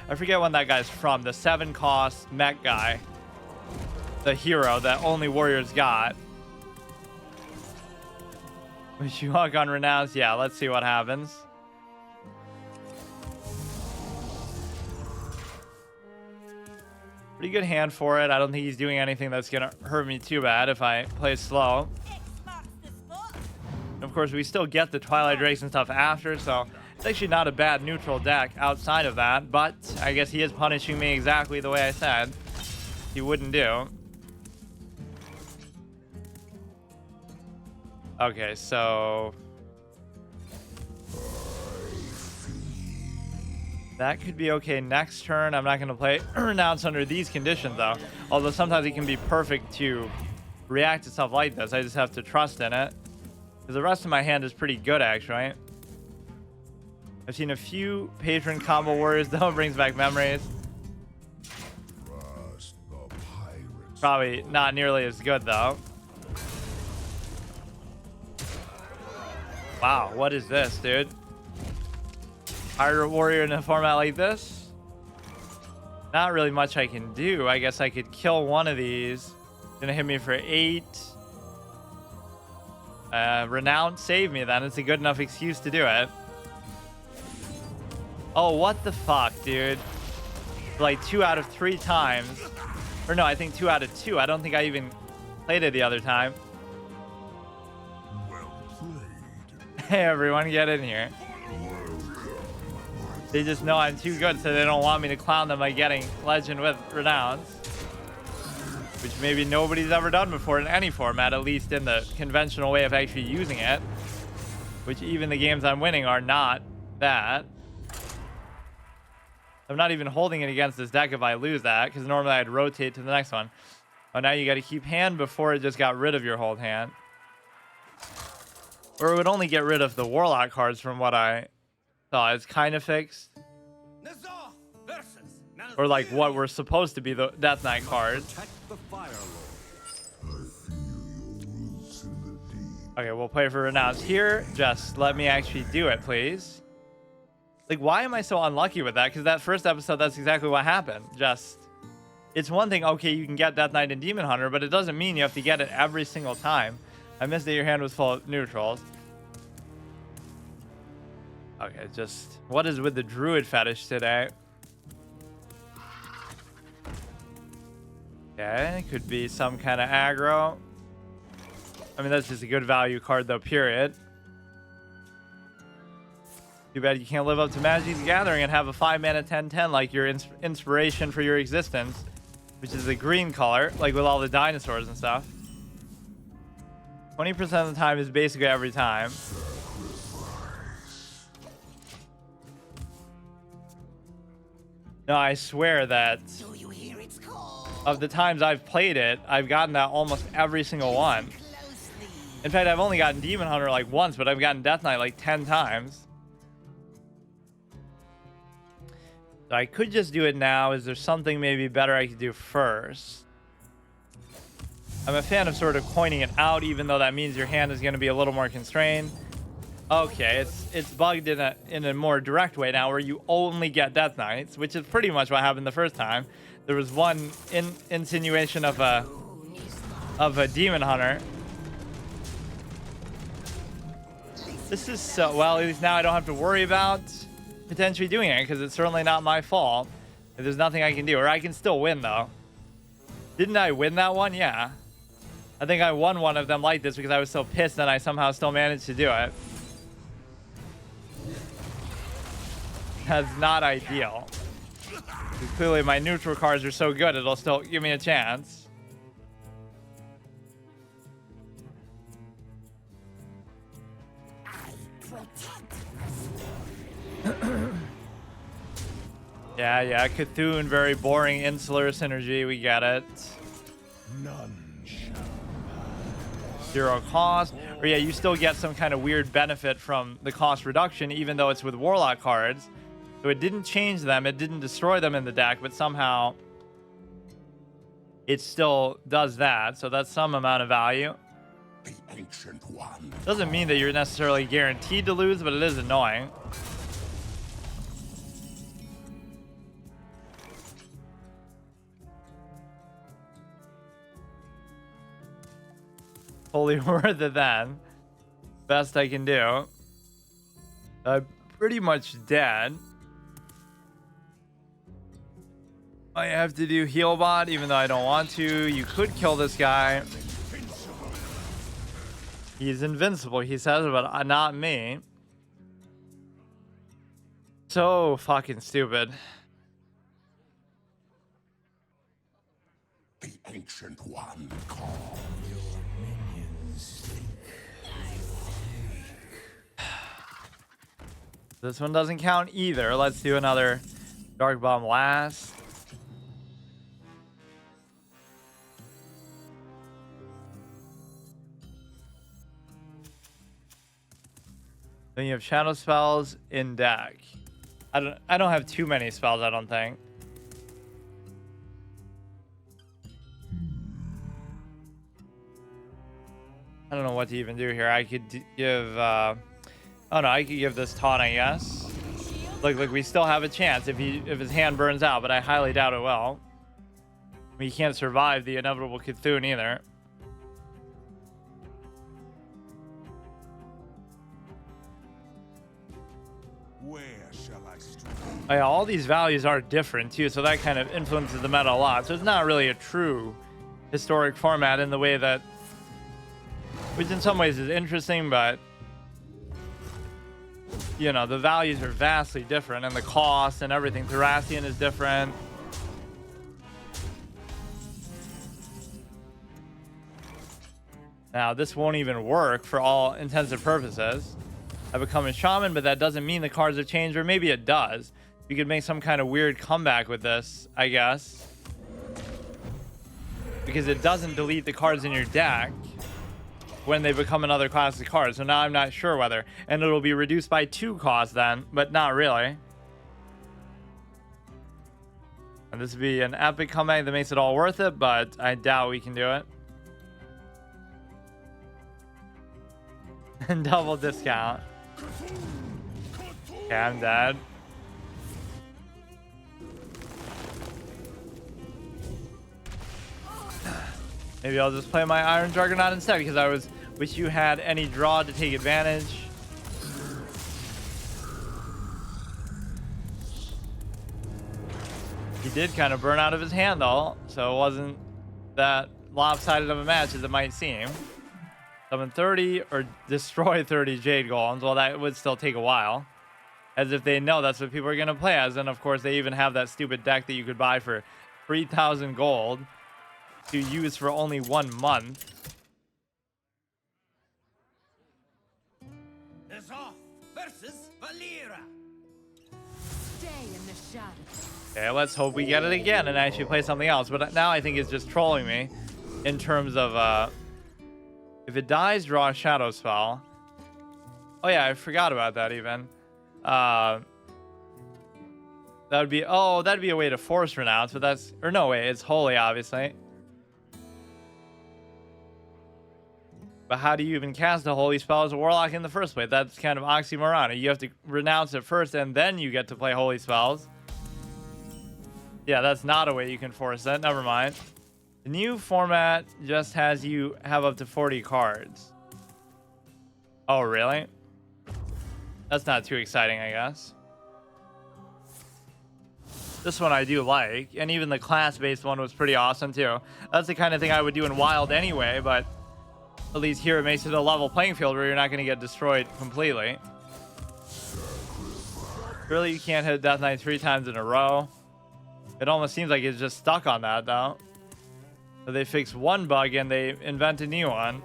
I forget when that guy's from. The 7-cost mech guy. The hero that only warriors got. Would you walk on Renounce? Yeah, let's see what happens. Pretty good hand for it. I don't think he's doing anything that's going to hurt me too bad if I play slow. Of course, we still get the Twilight Drakes and stuff after, so it's actually not a bad neutral deck outside of that, but I guess he is punishing me exactly the way I said he wouldn't do. Okay, so... that could be okay next turn. I'm not going to play Renounce under these conditions, though. Although sometimes it can be perfect to react to stuff like this. I just have to trust in it. Because the rest of my hand is pretty good, actually. I've seen a few Patron combo warriors, though. It brings back memories. Probably not nearly as good, though. Wow, what is this, dude? Pirate warrior in a format like this? Not really much I can do. I guess I could kill one of these. Gonna hit me for 8. Renounce save me then. It's a good enough excuse to do it. Oh, what the fuck, dude? Like 2 out of 3 times. Or no, I think 2 out of 2. I don't think I even played it the other time. Well played. Hey, everyone, get in here. They just know I'm too good, so they don't want me to clown them by getting Legend with Renounce. Which maybe nobody's ever done before in any format, at least in the conventional way of actually using it. Which even the games I'm winning are not that. I'm not even holding it against this deck if I lose that, because normally I'd rotate to the next one. Oh, now you got to keep hand before it just got rid of your hold hand. Or it would only get rid of the Warlock cards from what I thought. It's kind of fixed. Or like what were supposed to be the Death Knight cards. Okay, we'll play for Renounce here. Just let me actually do it, please. Like, why am I so unlucky with that? Because that first episode, that's exactly what happened. Just, it's one thing, okay, you can get Death Knight and Demon Hunter, but it doesn't mean you have to get it every single time. I missed that your hand was full of neutrals. Okay, just, what is with the Druid fetish today? Okay, could be some kind of aggro. I mean, that's just a good value card, though, period. Too bad you can't live up to Magic the Gathering and have a 5-mana 10/10 like your inspiration for your existence, which is a green color, like with all the dinosaurs and stuff. 20% of the time is basically every time. No, I swear that Do you hear its call? of the times I've played it, I've gotten that almost every single one. Closely. In fact, I've only gotten Demon Hunter like once, but I've gotten Death Knight like 10 times. So I could just do it now. Is there something maybe better I could do first? I'm a fan of sort of coining it out, even though that means your hand is going to be a little more constrained. Okay, it's bugged in a more direct way now, where you only get Death Knights, which is pretty much what happened the first time. There was one insinuation of a Demon Hunter. This is so, well, at least now I don't have to worry about potentially doing it, because it's certainly not my fault. There's nothing I can do, or I can still win though. Didn't I win that one? Yeah. I think I won one of them like this because I was so pissed that I somehow still managed to do it. That's not ideal. Clearly my neutral cards are so good it'll still give me a chance. Yeah, Cthulhu, very boring insular synergy, we get it. None shall. 0 cost. Or yeah, you still get some kind of weird benefit from the cost reduction, even though it's with Warlock cards. So it didn't change them, it didn't destroy them in the deck, but somehow it still does that. So that's some amount of value. The ancient one. Doesn't mean that you're necessarily guaranteed to lose, but it is annoying. Totally worth it then. Best I can do. Pretty much dead. I have to do heal bot even though I don't want to. You could kill this guy. He's invincible, he says, but not me. So fucking stupid. The ancient one. This one doesn't count either. Let's do another Dark Bomb last. Then you have shadow spells in deck. I don't have too many spells, I don't think. I don't know what to even do here. I could give oh no, I could give this taunt, I guess. Look, we still have a chance if his hand burns out, but I highly doubt it will. I mean, he can't survive the inevitable Cthulhu either. Where shall I strike? Oh, yeah, all these values are different too, so that kind of influences the meta a lot. So it's not really a true historic format in the way that, which in some ways is interesting, but you know, the values are vastly different and the cost and everything. Thracian is different. Now, this won't even work for all intents and purposes. I become a shaman, but that doesn't mean the cards have changed, or maybe it does. You could make some kind of weird comeback with this, I guess. Because it doesn't delete the cards in your deck when they become another class of cards. So now I'm not sure whether. And it'll be reduced by 2 costs then, but not really. And this would be an epic comeback that makes it all worth it, but I doubt we can do it. And double discount. Okay, I'm dead. Maybe I'll just play my Iron Juggernaut instead because I wish you had any draw to take advantage. He did kind of burn out of his hand though, so it wasn't that lopsided of a match as it might seem. Summon 30 or destroy 30 Jade Golems. Well, that would still take a while. As if they know that's what people are going to play as. And of course, they even have that stupid deck that you could buy for 3,000 gold to use for only 1 month. Zoth versus Valera. Stay in the shadows. Okay, let's hope we get it again and actually play something else. But now I think it's just trolling me in terms of if it dies, draw a shadow spell. Oh yeah, I forgot about that even. That would be, oh, that'd be a way to force Renounce, but that's, or no way, it's holy, obviously. But how do you even cast a holy spell as a warlock in the first place? That's kind of oxymoron. You have to renounce it first, and then you get to play holy spells. Yeah, that's not a way you can force that. Never mind. The new format just has you have up to 40 cards. Oh, really? That's not too exciting, I guess. This one I do like, and even the class-based one was pretty awesome too. That's the kind of thing I would do in Wild anyway, but at least here it makes it a level playing field where you're not going to get destroyed completely. Really, you can't hit Death Knight 3 times in a row. It almost seems like it's just stuck on that, though. So they fix one bug and they invent a new one.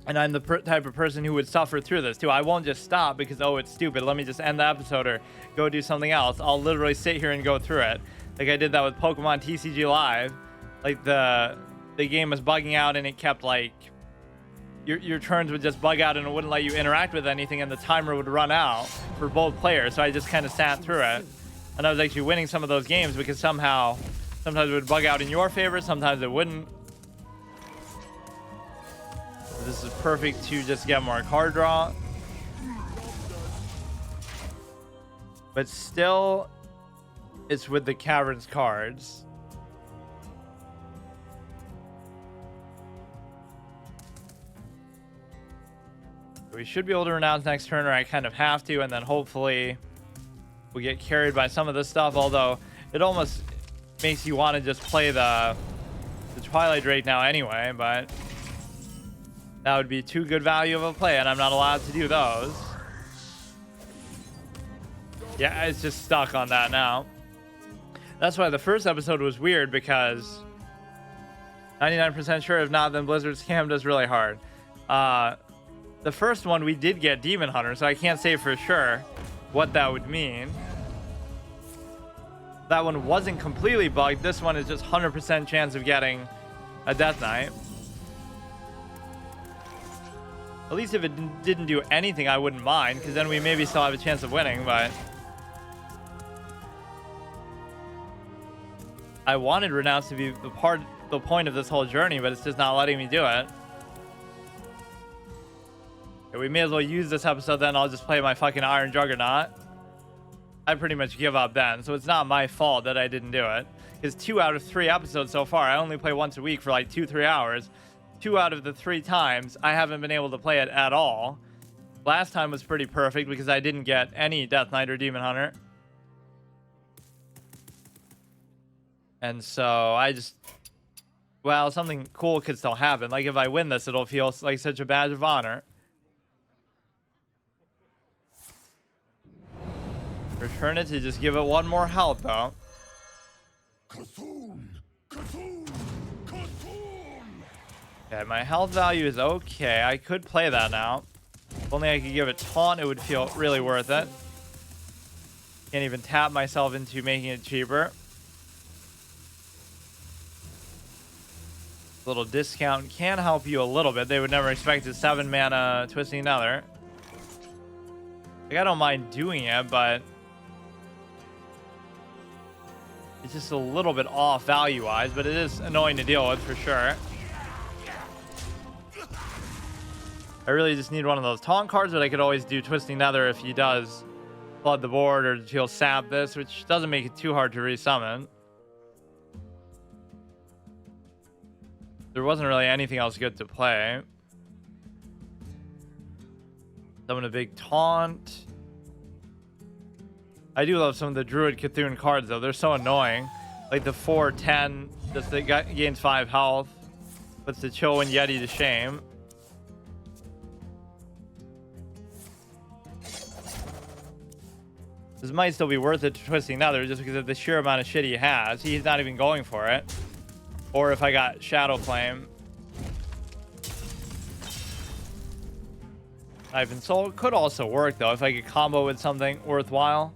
And I'm the type of person who would suffer through this too. I won't just stop because, oh, it's stupid, let me just end the episode or go do something else. I'll literally sit here and go through it. Like I did that with Pokemon TCG Live. Like the game was bugging out and it kept like your turns would just bug out and it wouldn't let you interact with anything and the timer would run out for both players. So I just kind of sat through it. And I was actually winning some of those games because sometimes it would bug out in your favor, sometimes it wouldn't. This is perfect to just get more card draw. But still, it's with the Caverns cards. We should be able to renounce next turn, or I kind of have to, and then hopefully we get carried by some of this stuff, although it almost makes you want to just play the Twilight Drake now anyway, but that would be too good value of a play, and I'm not allowed to do those. Yeah, it's just stuck on that now. That's why the first episode was weird, because 99% sure, if not, then Blizzard scammed us really hard. The first one, we did get Demon Hunter, so I can't say for sure what that would mean. That one wasn't completely bugged. This one is just 100% chance of getting a Death Knight. At least if it didn't do anything, I wouldn't mind, because then we maybe still have a chance of winning, but I wanted Renounce to be the point of this whole journey, but it's just not letting me do it. Okay, we may as well use this episode, then I'll just play my fucking Iron Juggernaut. I pretty much give up then, so it's not my fault that I didn't do it. Because 2 out of 3 episodes so far, I only play once a week for like 2-3 hours. 2 out of the 3 times, I haven't been able to play it at all. Last time was pretty perfect because I didn't get any Death Knight or Demon Hunter. And so I just... well, something cool could still happen. Like if I win this, it'll feel like such a badge of honor. Return it to just give it one more health, though. Cthulhu! Cthulhu! Cthulhu! Okay, my health value is okay. I could play that now. If only I could give it taunt, it would feel really worth it. Can't even tap myself into making it cheaper. Little discount can help you a little bit. They would never expect a 7 mana Twisting Nether. Like, I don't mind doing it, but it's just a little bit off value-wise, but it is annoying to deal with for sure. I really just need one of those taunt cards, but I could always do Twisting Nether if he does flood the board, or he'll sap this, which doesn't make it too hard to resummon. There wasn't really anything else good to play. Summon a big taunt. I do love some of the Druid Cthulhu cards, though. They're so annoying. Like the 4/10, just that gains 5 health. Puts the Cho and Yeti to shame. This might still be worth it to Twisting Nether, just because of the sheer amount of shit he has. He's not even going for it. Or if I got Shadow Flame. Siphon Soul could also work, though, if I could combo with something worthwhile.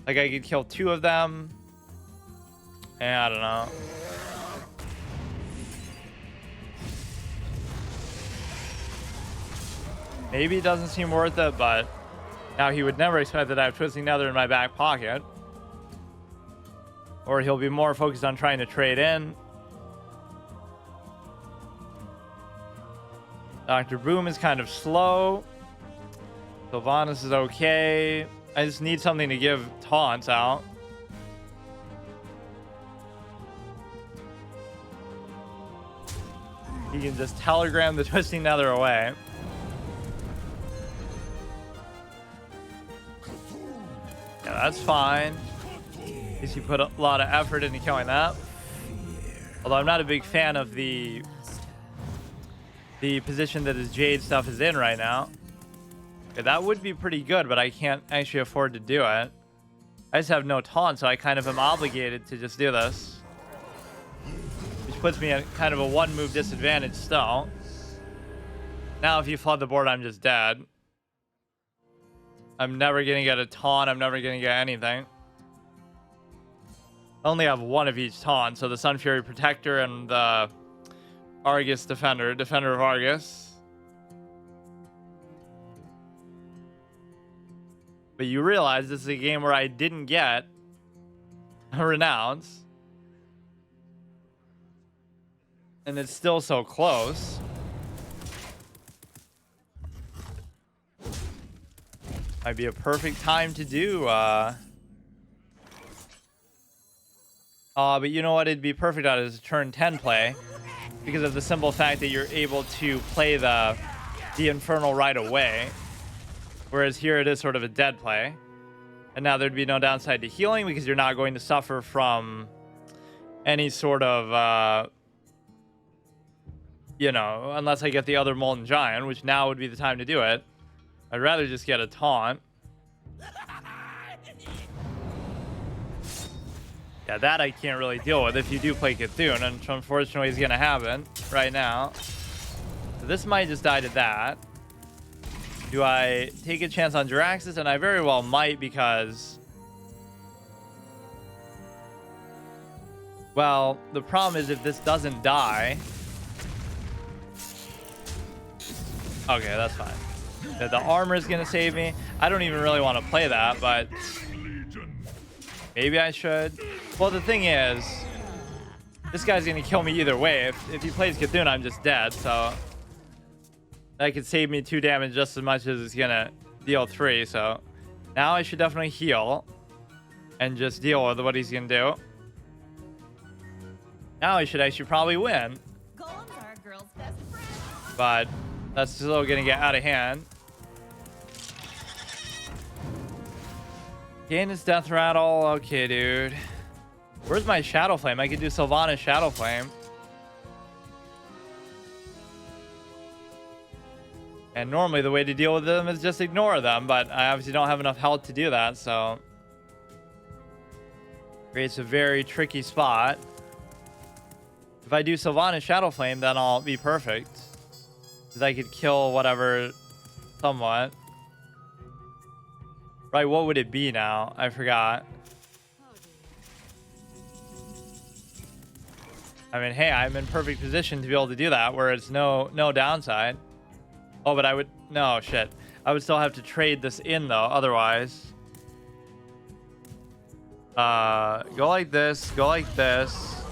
Like I could kill 2 of them. And I don't know. Maybe it doesn't seem worth it, but now he would never expect that I have Twisting Nether in my back pocket. Or he'll be more focused on trying to trade in. Dr. Boom is kind of slow. Sylvanas is okay. I just need something to give taunts out. He can just telegram the Twisting Nether away. Yeah, that's fine. guess you put a lot of effort into killing that. Although I'm not a big fan of the position that his Jade stuff is in right now. Okay, that would be pretty good, but I can't actually afford to do it. I just have no taunt, so I kind of am obligated to just do this. Which puts me at kind of a one-move disadvantage still. Now if you flood the board, I'm just dead. I'm never going to get a taunt. I'm never going to get anything. I only have one of each taunt, so the Sun Fury Protector and the Argus Defender of Argus. But you realize this is a game where I didn't get a Renounce. And it's still so close. Might be a perfect time to do, but you know what? It'd be perfect on is a turn 10 play. Because of the simple fact that you're able to play the Infernal right away. Whereas here it is sort of a dead play. And now there'd be no downside to healing because you're not going to suffer from any sort of, you know, unless I get the other Molten Giant, which now would be the time to do it. I'd rather just get a taunt. Yeah, that I can't really deal with if you do play Cthulhu, and unfortunately is going to happen right now. So this might just die to that. Do I take a chance on Jiraxis? And I very well might because... Well, the problem is if this doesn't die... Okay, that's fine. The armor is going to save me. I don't even really want to play that, but... Maybe I should. Well, the thing is... This guy's going to kill me either way. If he plays Cthulhu, I'm just dead, so... That could save me 2 damage just as much as it's going to deal 3, so... Now I should definitely heal. And just deal with what he's going to do. Now I should actually probably win. But... That's still going to get out of hand. Gain his death rattle. Okay, dude. Where's my Shadow Flame? I could do Sylvanas Shadow Flame. And normally the way to deal with them is just ignore them, but I obviously don't have enough health to do that, so... Creates a very tricky spot. If I do Sylvanas Shadow Flame, then I'll be perfect. Because I could kill whatever somewhat. Right, what would it be now? I forgot. I mean, hey, I'm in perfect position to be able to do that, where it's no downside. Oh, but I would... No, shit. I would still have to trade this in, though, otherwise. Go like this. Go like this.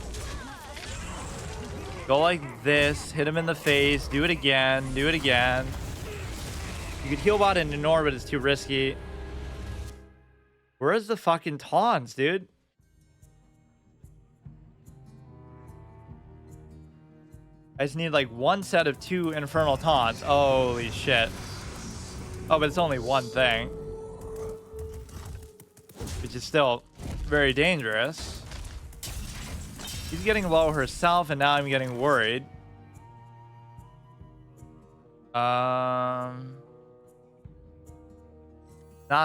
Go like this. Hit him in the face. Do it again. Do it again. You could heal bot and ignore, but it's too risky. Where's the fucking taunts, dude? I just need like 1 set of 2 infernal taunts. Holy shit. Oh, but it's only one thing. Which is still very dangerous. She's getting low herself, and now I'm getting worried. Not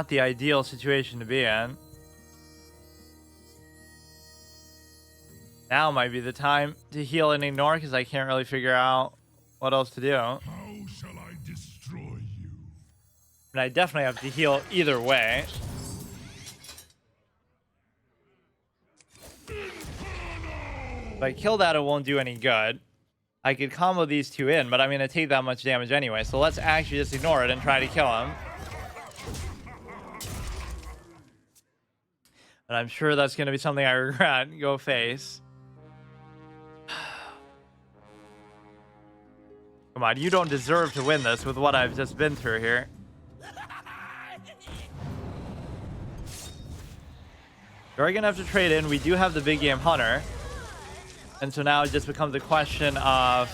the ideal situation to be in. Now might be the time to heal and ignore, because I can't really figure out what else to do. How shall I destroy you? And I definitely have to heal either way. If I kill that, it won't do any good. I could combo these 2 in, but I'm going to take that much damage anyway. So let's actually just ignore it and try to kill him. And I'm sure that's going to be something I regret. Go face. Come on, you don't deserve to win this with what I've just been through here. We're going to have to trade in. We do have the big game hunter. And so now it just becomes a question of,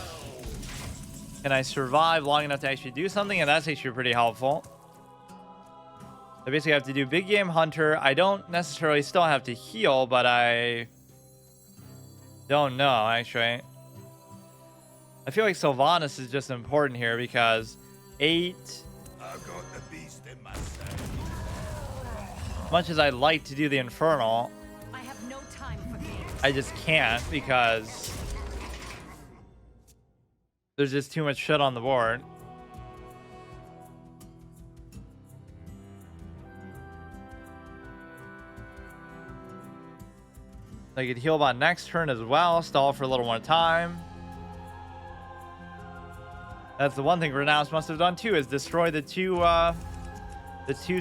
can I survive long enough to actually do something? And that's actually pretty helpful. I basically have to do big game hunter. I don't necessarily still have to heal, but I don't know, actually. I feel like Sylvanas is just important here because 8... I've got the beast in my sight. As much as I'd like to do the Infernal, I have no time for games. I just can't because there's just too much shit on the board. I could heal bot next turn as well, stall for a little more time. That's the one thing Renounce must have done too, is destroy the two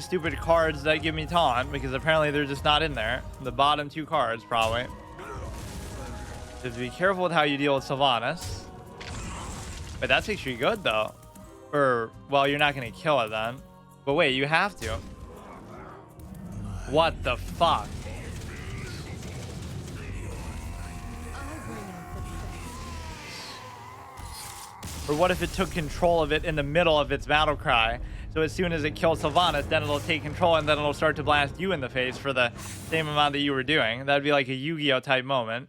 stupid cards that give me taunt, because apparently they're just not in there. The bottom 2 cards, probably. Just be careful with how you deal with Sylvanas. But that's actually good, though. Or, well, you're not going to kill it then. But wait, you have to. What the fuck? Or what if it took control of it in the middle of its battle cry? So as soon as it kills Sylvanas, then it'll take control and then it'll start to blast you in the face for the same amount that you were doing. That'd be like a Yu-Gi-Oh type moment.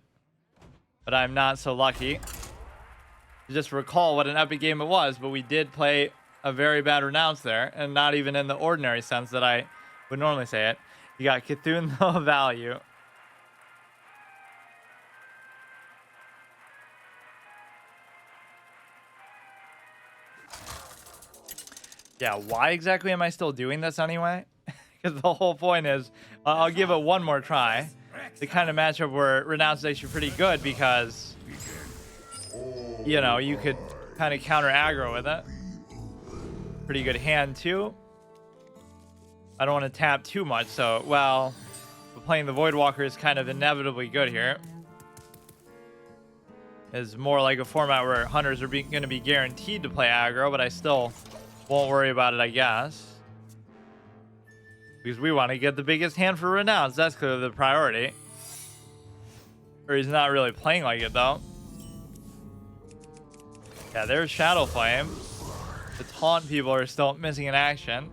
But I'm not so lucky to just recall what an epic game it was. But we did play a very bad Renounce there, and not even in the ordinary sense that I would normally say it. You got Cthulhu no value. Yeah, why exactly am I still doing this anyway? Because the whole point is, I'll give it one more try. The kind of matchup where Renounce is actually pretty good because, you know, you could kind of counter aggro with it. Pretty good hand too. I don't want to tap too much, so, well, playing the Voidwalker is kind of inevitably good here. It's more like a format where hunters are going to be guaranteed to play aggro, but I still won't worry about it, I guess. Because we want to get the biggest hand for Renounce. That's clearly the priority. Or he's not really playing like it, though. Yeah, there's Shadow Flame. The taunt people are still missing in action.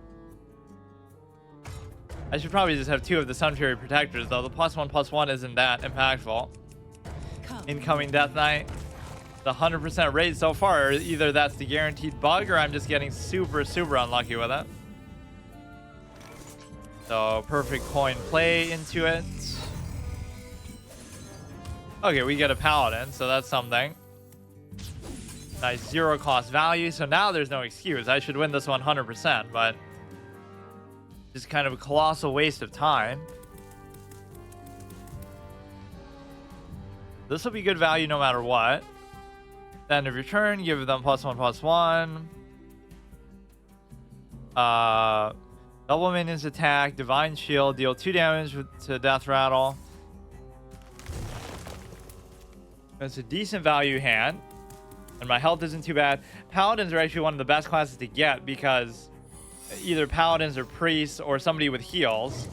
I should probably just have 2 of the Sun Fury Protectors, though. The +1/+1 isn't that impactful. Incoming Death Knight. The 100% rate so far, either that's the guaranteed bug or I'm just getting super, super unlucky with it. So, perfect coin play into it. Okay, we get a Paladin, so that's something. Nice 0 cost value, so now there's no excuse. I should win this 100%, but just kind of a colossal waste of time. This will be good value no matter what. End of your turn, give them +1/+1. Double minions attack, divine shield, deal 2 damage to death rattle. It's a decent value hand, and my health isn't too bad. Paladins are actually one of the best classes to get because either paladins or priests or somebody with heals.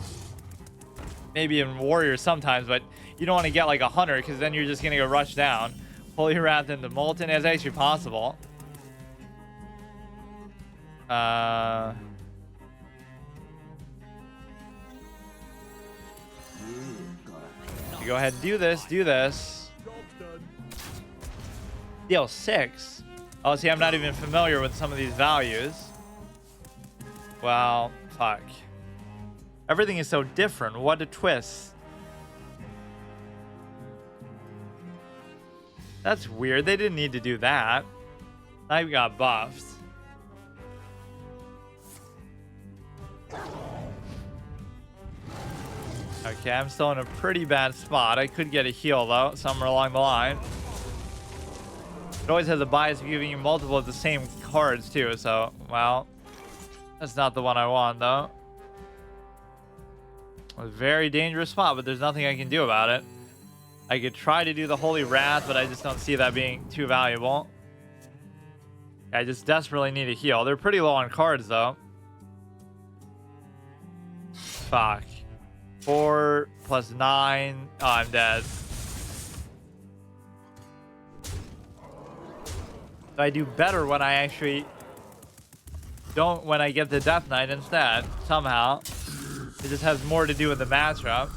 Maybe even warriors sometimes, but you don't want to get like a hunter because then you're just gonna go rush down. Holy Wrath into Molten is actually possible. You go ahead and do this. Deal 6. Oh, see, I'm not even familiar with some of these values. Well, fuck. Everything is so different. What a twist. That's weird. They didn't need to do that. Now we got buffed. Okay, I'm still in a pretty bad spot. I could get a heal, though, somewhere along the line. It always has a bias of giving you multiple of the same cards, too. So, well, that's not the one I want, though. A very dangerous spot, but there's nothing I can do about it. I could try to do the Holy Wrath, but I just don't see that being too valuable. I just desperately need a heal. They're pretty low on cards, though. Fuck. 4 + 9. Oh, I'm dead. So I do better when I actually don't when I get the Death Knight instead, somehow. It just has more to do with the matchup.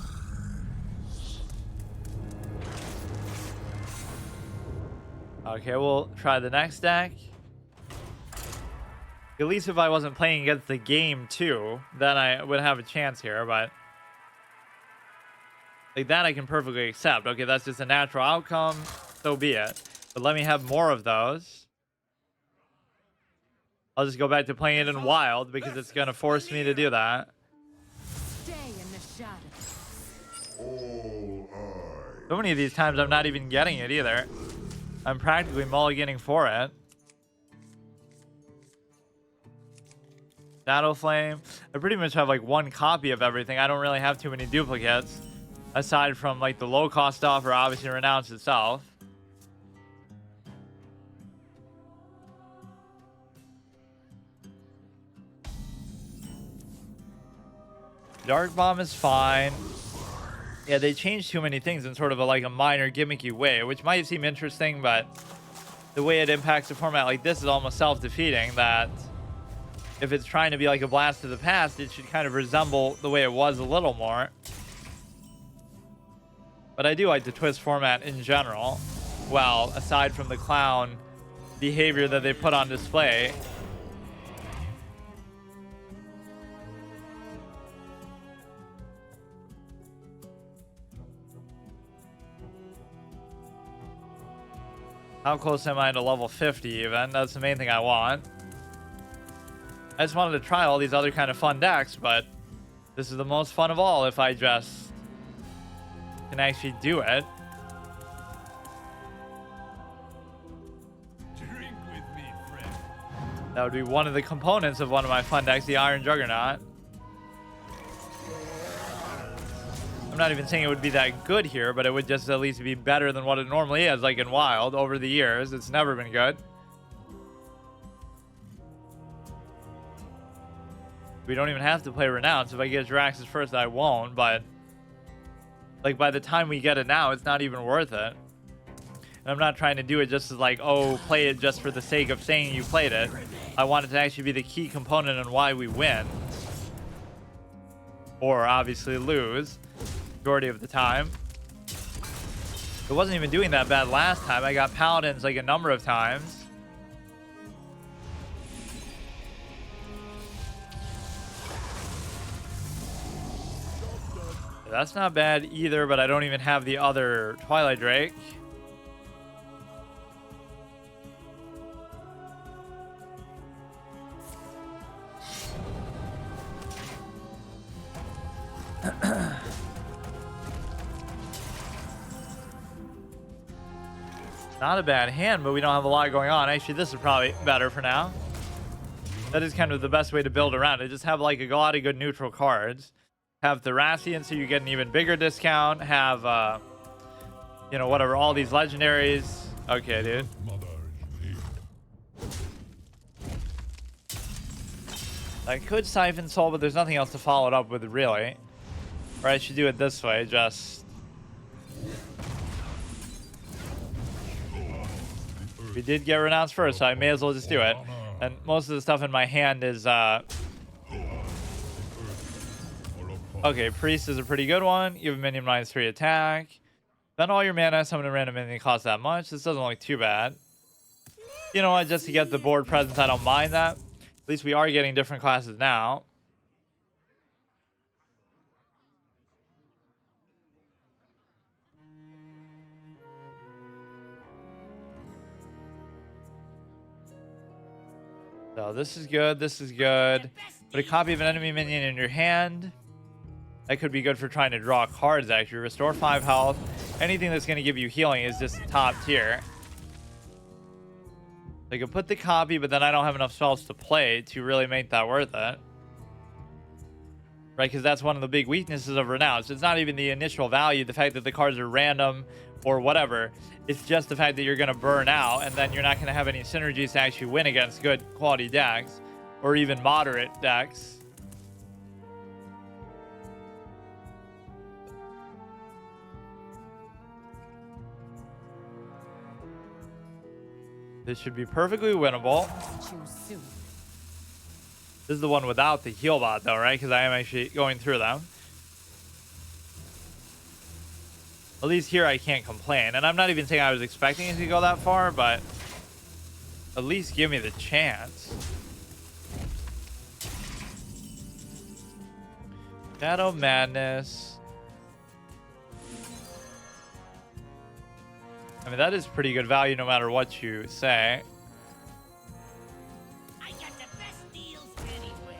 Okay, we'll try the next deck. At least if I wasn't playing against the game too, then I would have a chance here, but like that I can perfectly accept. Okay, that's just a natural outcome, so be it. But let me have more of those. I'll just go back to playing it in wild because it's gonna force me to do that. Stay in the shadows. All eyes. So many of these times I'm not even getting it either. I'm practically mulliganing for it. Shadow Flame. I pretty much have like one copy of everything. I don't really have too many duplicates. Aside from like the low cost stuff or obviously Renounce itself. Dark Bomb is fine. Yeah, they changed too many things in sort of like a minor gimmicky way, which might seem interesting, but the way it impacts the format like this is almost self-defeating, that if it's trying to be like a blast to the past, it should kind of resemble the way it was a little more. But I do like the Twist format in general. Well, aside from the clown behavior that they put on display. How close am I to level 50 even? That's the main thing I want. I just wanted to try all these other kind of fun decks, but this is the most fun of all if I just can actually do it. Drink with me, friend. That would be one of the components of one of my fun decks, the Iron Juggernaut. I'm not even saying it would be that good here, but it would just at least be better than what it normally is, like in Wild. Over the years, it's never been good. We don't even have to play Renounce. If I get Jirax's first, I won't, but like by the time we get it now, it's not even worth it. And I'm not trying to do it just as like, oh, play it just for the sake of saying you played it. I want it to actually be the key component in why we win. Or obviously lose. Majority of the time. It wasn't even doing that bad last time. I got Paladins like a number of times. That's not bad either, but I don't even have the other Twilight Drake. Not a bad hand, but we don't have a lot going on. Actually, this is probably better for now. That is kind of the best way to build around it. Just have like a lot of good neutral cards. Have Thracian, so you get an even bigger discount. Have, you know, whatever, all these legendaries. Okay, dude. I could Siphon Soul, but there's nothing else to follow it up with, really. Or I should do it this way, just... We did get Renounce first, so I may as well just do it. And most of the stuff in my hand is, okay, Priest is a pretty good one. You have a minion -3 attack. Spend all your mana, summon a random minion, costs that much. This doesn't look too bad. You know what, just to get the board presence, I don't mind that. At least we are getting different classes now. So this is good, this is good. Put a copy of an enemy minion in your hand. That could be good for trying to draw cards, actually. Restore 5 health. Anything that's going to give you healing is just top tier. I could put the copy, but then I don't have enough spells to play to really make that worth it. Right, because that's one of the big weaknesses of Renounce. It's not even the initial value, the fact that the cards are random or whatever. It's just the fact that you're going to burn out, and then you're not going to have any synergies to actually win against good quality decks, or even moderate decks. This should be perfectly winnable. Choose soon. This is the one without the heal bot though, right? Because I am actually going through them. At least here I can't complain. And I'm not even saying I was expecting it to go that far, but at least give me the chance. Shadow Madness. I mean, that is pretty good value no matter what you say. I got the best deals anywhere.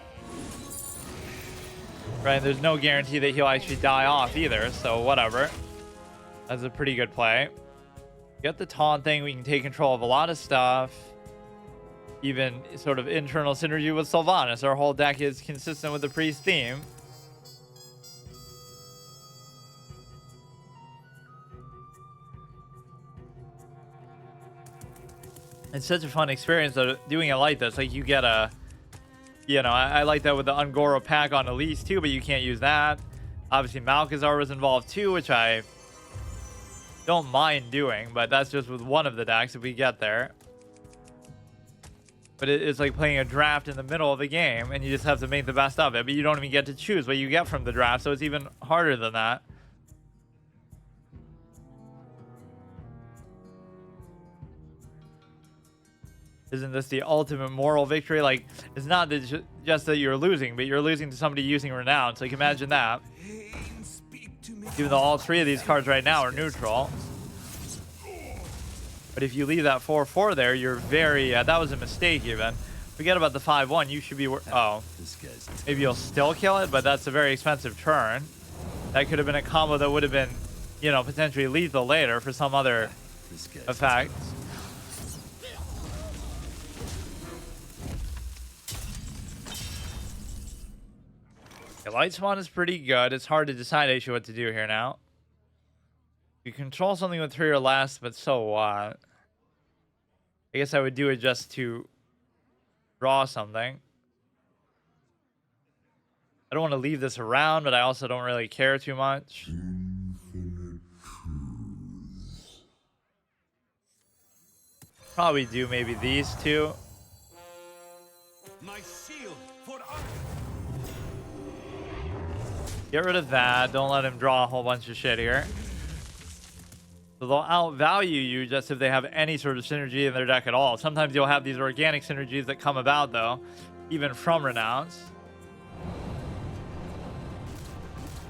Right, there's no guarantee that he'll actually die off either, so whatever. That's a pretty good play. Get the taunt thing, we can take control of a lot of stuff. Even sort of internal synergy with Sylvanas. Our whole deck is consistent with the priest theme. It's such a fun experience though, doing it like this. Like you get a, you know, I like that with the Ungoro pack on Elise too, but you can't use that. Obviously Malchezaar was involved too, which I don't mind doing, but that's just with one of the decks if we get there. But it's like playing a draft in the middle of the game and you just have to make the best of it, but you don't even get to choose what you get from the draft, so it's even harder than that. Isn't this the ultimate moral victory? Like, it's not that just that you're losing, but you're losing to somebody using Renounce. Like, imagine that. Even though all three of these cards right now are neutral. But if you leave that 4/4 there, you're very... that was a mistake even. Forget about the 5/1. You should be... oh. Maybe you'll still kill it, but that's a very expensive turn. That could have been a combo that would have been, you know, potentially lethal later for some other effect. Light Swan is pretty good. It's hard to decide actually what to do here now. You control something with 3 or less, but so what? I guess I would do it just to draw something. I don't want to leave this around, but I also don't really care too much. Infinite truths. Probably do maybe these two. My shield for honor. Get rid of that. Don't let him draw a whole bunch of shit here. So they'll outvalue you just if they have any sort of synergy in their deck at all. Sometimes you'll have these organic synergies that come about, though, even from Renounce.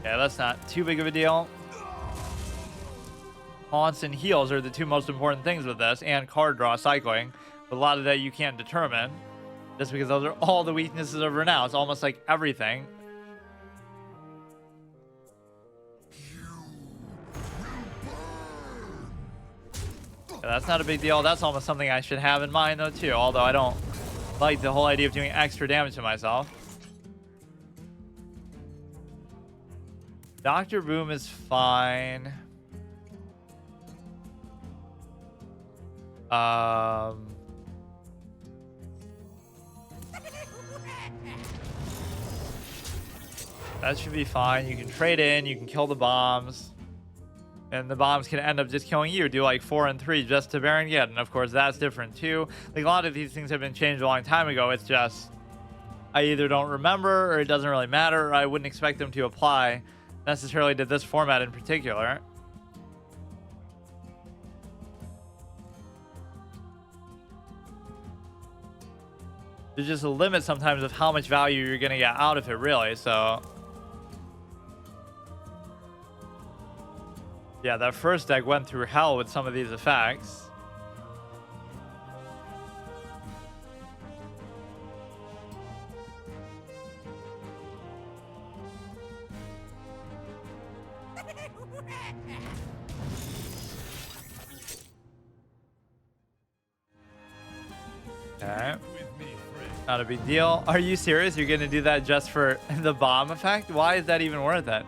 Yeah, that's not too big of a deal. Haunts and heals are the two most important things with this, and card draw cycling. But a lot of that you can't determine, just because those are all the weaknesses of Renounce, almost like everything. Yeah, that's not a big deal. That's almost something I should have in mind, though, too. Although I don't like the whole idea of doing extra damage to myself. Dr. Boom is fine. That should be fine. You can trade in. You can kill the bombs. And the bombs can end up just killing you. Do like 4 and 3 just to Baron Geddon. Of course, that's different too. Like a lot of these things have been changed a long time ago. It's just I either don't remember or it doesn't really matter. Or I wouldn't expect them to apply necessarily to this format in particular. There's just a limit sometimes of how much value you're going to get out of it, really. So yeah, that first deck went through hell with some of these effects. Okay. Not a big deal. Are you serious? You're going to do that just for the bomb effect? Why is that even worth it?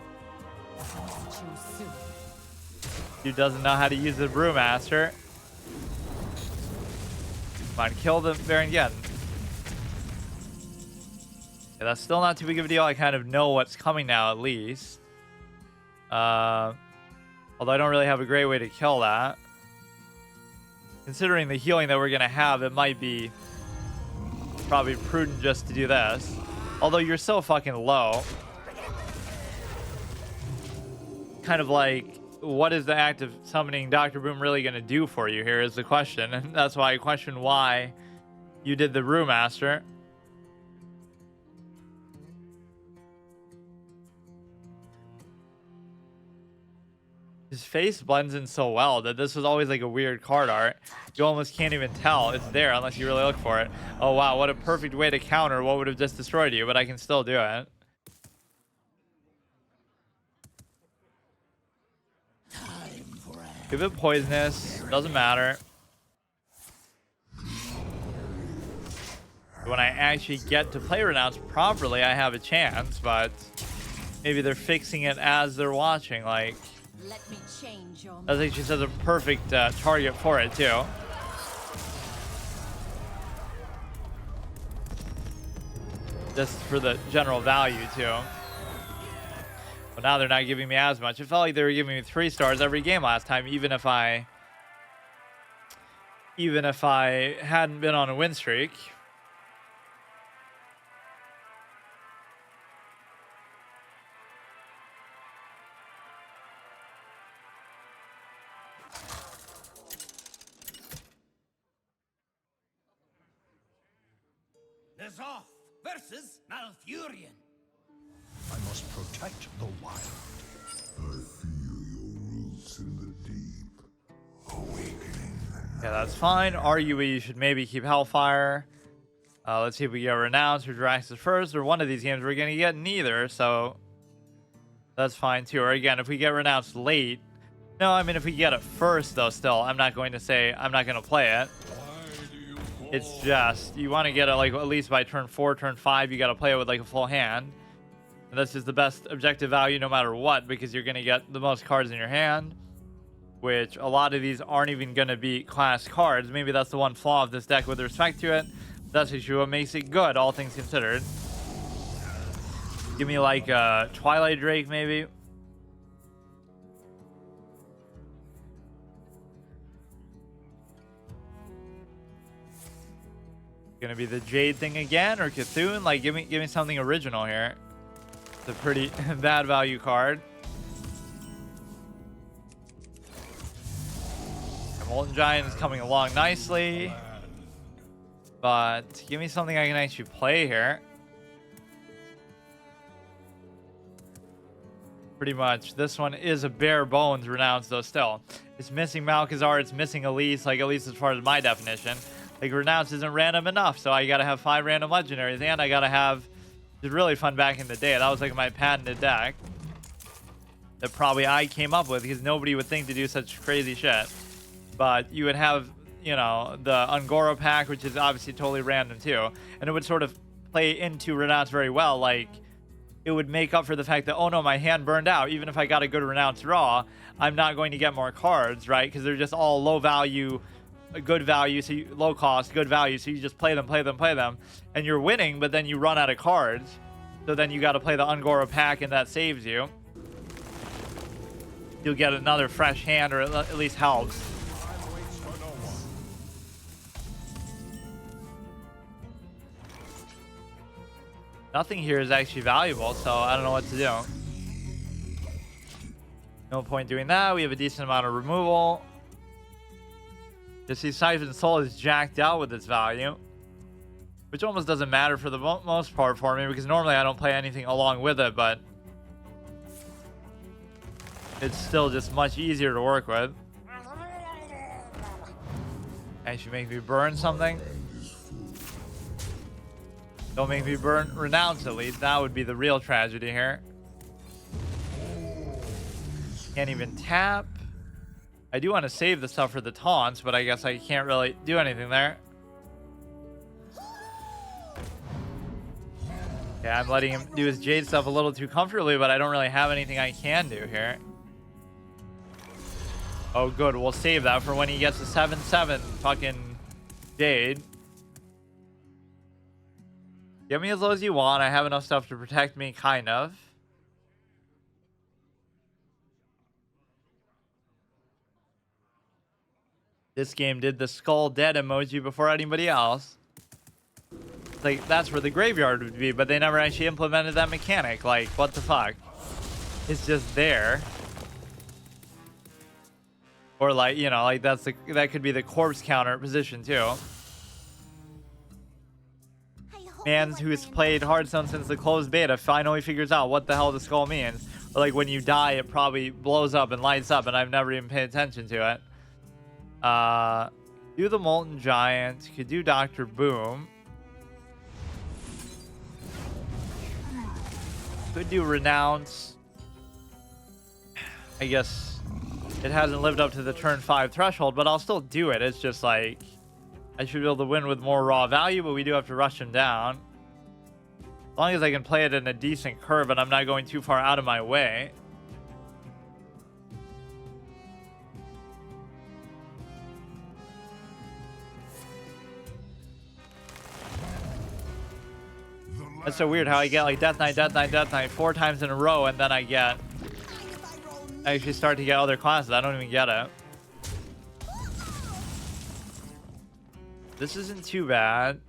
Dude doesn't know how to use the Brewmaster. Come on, kill the Baron Geddon. Yeah, that's still not too big of a deal. I kind of know what's coming now, at least. Although I don't really have a great way to kill that. Considering the healing that we're going to have, it might be probably prudent just to do this. Although you're so fucking low. Kind of like, what is the act of summoning Dr. Boom really going to do for you here is the question. And that's why I question why you did the Brewmaster. His face blends in so well that this was always like a weird card art. You almost can't even tell it's there unless you really look for it. Oh wow, what a perfect way to counter what would have just destroyed you, but I can still do it. Give it poisonous, doesn't matter. When I actually get to play Renounce properly, I have a chance, but maybe they're fixing it as they're watching. Like, Let me change your I think she says a perfect target for it too. Just for the general value too. But now they're not giving me as much. It felt like they were giving me 3 stars every game last time, even if I hadn't been on a win streak. Nazoth versus Malfurion. I must protect the wild. I feel your roots in the deep, awakening the Yeah, that's fine. Arguably, you should maybe keep Hellfire. Let's see if we get Renounce or Draxus first, or one of these games we're going to get neither, so that's fine too. Or again, if we get Renounce late. No, I mean, if we get it first, though, still, I'm not going to say I'm not going to play it. It's just, you want to get it like at least by turn 4, turn 5, you got to play it with like a full hand. And that's just the best objective value no matter what, because you're going to get the most cards in your hand, which a lot of these aren't even going to be class cards. Maybe that's the one flaw of this deck with respect to it. That's actually what makes it good, all things considered. Give me like a Twilight Drake, maybe. Gonna be the Jade thing again, or Cthulhu? Like, give me something original here. It's a pretty bad value card. The Molten Giant is coming along nicely, but give me something I can actually play here. Pretty much, this one is a bare bones Renounce, though. Still, it's missing Malkazar, it's missing Elise, like at least as far as my definition. Like, Renounce isn't random enough, so I gotta have 5 random legendaries, and I gotta have... It was really fun back in the day. That was like my patented deck that probably I came up with, because nobody would think to do such crazy shit. But you would have, you know, the Ungoro pack, which is obviously totally random too, and it would sort of play into Renounce very well. Like, it would make up for the fact that, oh no, my hand burned out. Even if I got a good Renounce draw, I'm not going to get more cards, right? Because they're just all low value, good value, so low cost, good value, so you just play them, and you're winning, but then you run out of cards, so then you got to play the Ungoro pack, and that saves you. You'll get another fresh hand, or at least helps. Nothing here is actually valuable, so I don't know what to do. No point doing that. We have a decent amount of removal. Just see, Siphon Soul is jacked out with its value, which almost doesn't matter for the most part for me, because normally I don't play anything along with it, but it's still just much easier to work with. Actually make me burn something. Don't make me burn Renounce, at least. That would be the real tragedy here. Can't even tap. I do want to save the stuff for the taunts, but I guess I can't really do anything there. Yeah, I'm letting him do his Jade stuff a little too comfortably, but I don't really have anything I can do here. Oh, good. We'll save that for when he gets a 7/7 fucking Jade. Get me as low as you want. I have enough stuff to protect me, kind of. This game did the skull dead emoji before anybody else. like that's where the graveyard would be, but they never actually implemented that mechanic. Like, what the fuck? It's just there. Or like, you know, like that could be the corpse counter position too. Man who's played Hearthstone since the closed beta finally figures out what the hell the skull means. Or like when you die, it probably blows up and lights up, and I've never even paid attention to it. Do the Molten Giant. Could do Dr. Boom. Could do Renounce. I guess it hasn't lived up to the turn 5 threshold, but I'll still do it. It's just like I should be able to win with more raw value, but we do have to rush him down. As long as I can play it in a decent curve and I'm not going too far out of my way. That's so weird how I get like Death Knight, Death Knight, Death Knight 4 times in a row, and then I actually start to get other classes. I don't even get it. This isn't too bad.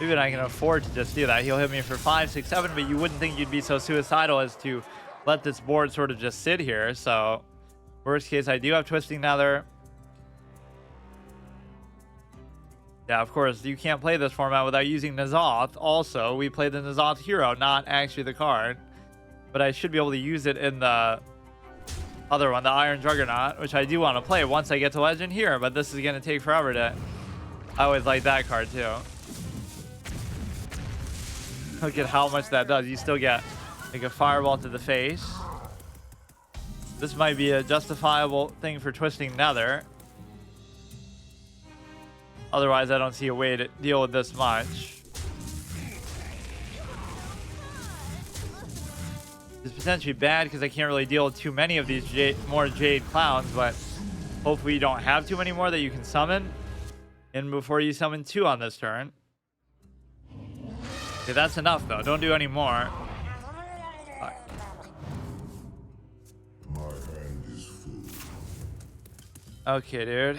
Even I can afford to just do that. He'll hit me for 5, 6, 7, but you wouldn't think you'd be so suicidal as to let this board sort of just sit here. So worst case, I do have Twisting Nether. Yeah, of course, you can't play this format without using N'Zoth. Also, we play the N'Zoth hero, not actually the card. But I should be able to use it in the other one, the Iron Juggernaut, which I do want to play once I get to Legend here, but this is going to take forever to... I always like that card, too. Look at how much that does. You still get, like, a Fireball to the face. This might be a justifiable thing for Twisting Nether. Otherwise, I don't see a way to deal with this much. It's potentially bad because I can't really deal with too many of these more Jade Clowns, but hopefully you don't have too many more that you can summon. And before you summon 2 on this turn. Okay, that's enough though. Don't do any more. Okay, dude.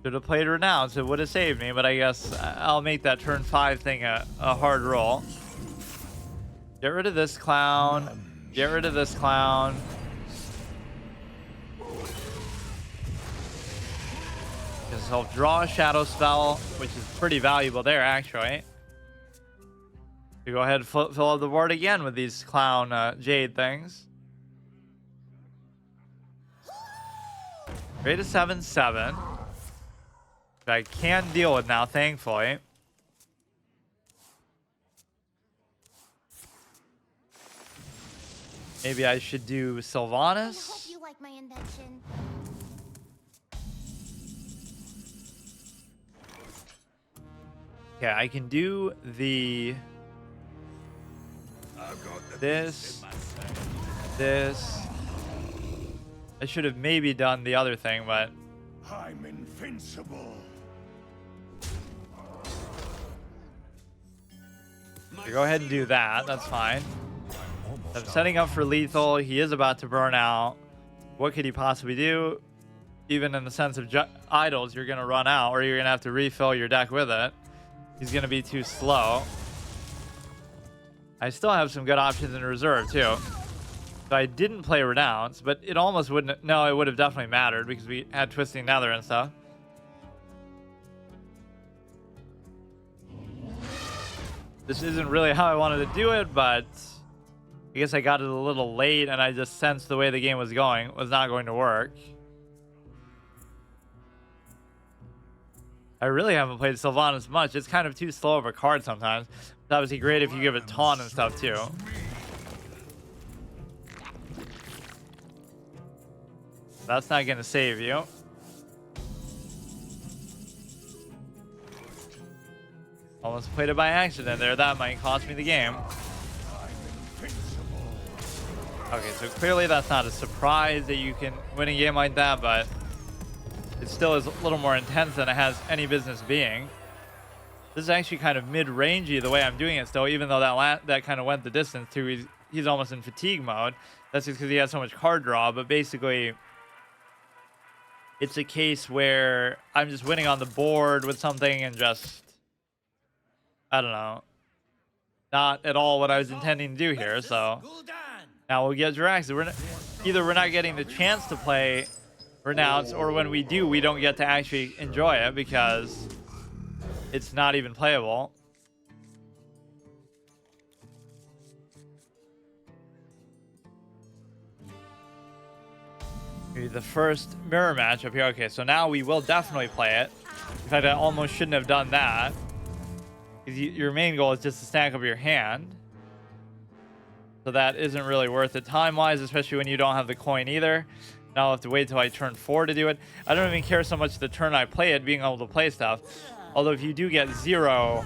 Should have played Renounce. It would have saved me, but I guess I'll make that turn 5 thing a hard roll. Get rid of this clown. Get rid of this clown. Because he'll draw a shadow spell, which is pretty valuable there, actually. We go ahead and fill up the board again with these clown jade things. Rate of 7/7. Which I can deal with now, thankfully. Maybe I should do Sylvanas. I hope you like my invention. Okay, I can do the... This. I should have maybe done the other thing, but... I'm invincible. Go ahead and do that. That's fine. I'm setting up for lethal. He is about to burn out. What could he possibly do? Even in the sense of idols, you're going to run out, or you're going to have to refill your deck with it. He's going to be too slow. I still have some good options in reserve, too. So I didn't play Renounce, but it almost wouldn't... No, it would have definitely mattered because we had Twisting Nether and stuff. This isn't really how I wanted to do it, but... I guess I got it a little late, and I just sensed the way the game was going was not going to work. I really haven't played Sylvanas much. It's kind of too slow of a card sometimes. It's obviously great if you give it taunt and stuff too. That's not going to save you. Almost played it by accident there. That might cost me the game. Okay, so clearly that's not a surprise that you can win a game like that, but it still is a little more intense than it has any business being. This is actually kind of mid-rangey the way I'm doing it still, even though that kind of went the distance too. he's almost in fatigue mode. That's just because he has so much card draw. But basically, it's a case where I'm just winning on the board with something and just, I don't know, not at all what I was intending to do here. So Gul'dan. now we'll get Jirax. Either we're not getting the chance to play Renounce, or when we do, we don't get to actually enjoy it because it's not even playable. Maybe the first mirror match up here. Okay, so now we will definitely play it. In fact, I almost shouldn't have done that. Because your main goal is just to stack up your hand. So that isn't really worth it time-wise, especially when you don't have the coin either. Now I'll have to wait till I turn 4 to do it. I don't even care so much the turn I play it, being able to play stuff. Although if you do get 0...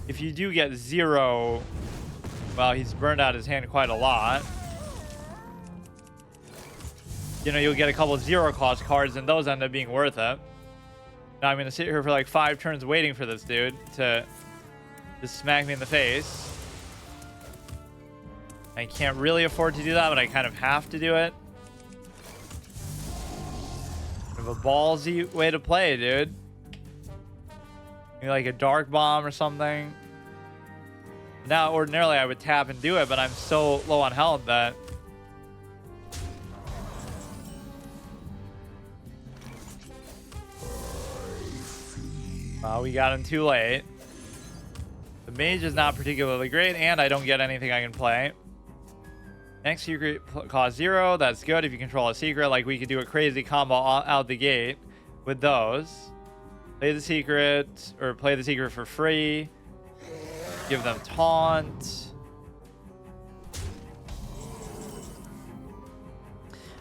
If you do get 0... Well, he's burned out his hand quite a lot. You know, you'll get a couple of 0-cost cards, and those end up being worth it. Now I'm going to sit here for like 5 turns waiting for this dude to just smack me in the face. I can't really afford to do that, but I kind of have to do it. Kind of a ballsy way to play, dude. Maybe like a dark bomb or something. Now, ordinarily I would tap and do it, but I'm so low on health that... we got him too late. The mage is not particularly great, and I don't get anything I can play. Next secret cost 0. That's good if you control a secret. Like, we could do a crazy combo out the gate with those. Play the secret, or play the secret for free. Give them taunt.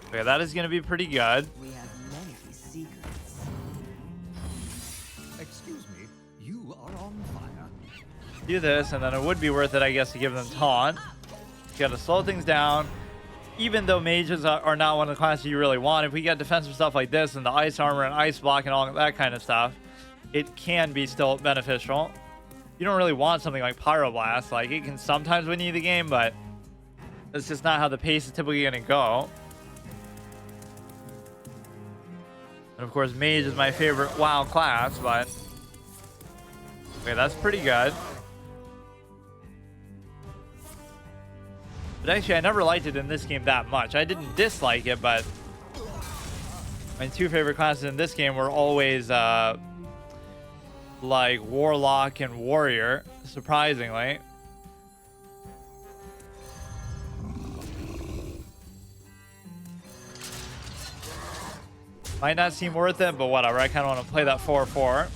Okay, that is going to be pretty good. We have many secrets. Excuse me, you are on fire. Do this, and then it would be worth it, I guess, to give them taunt. You got to slow things down. Even though mages are not one of the classes you really want, if we get defensive stuff like this and the ice armor and ice block and all that kind of stuff, it can be still beneficial. You don't really want something like Pyroblast. Like, it can sometimes win you the game, but that's just not how the pace is typically going to go. And of course, mage is my favorite WoW class, but okay, that's pretty good. But actually, I never liked it in this game that much. I didn't dislike it, but my 2 favorite classes in this game were always like Warlock and Warrior, surprisingly. Might not seem worth it, but whatever. I kind of want to play that 4/4.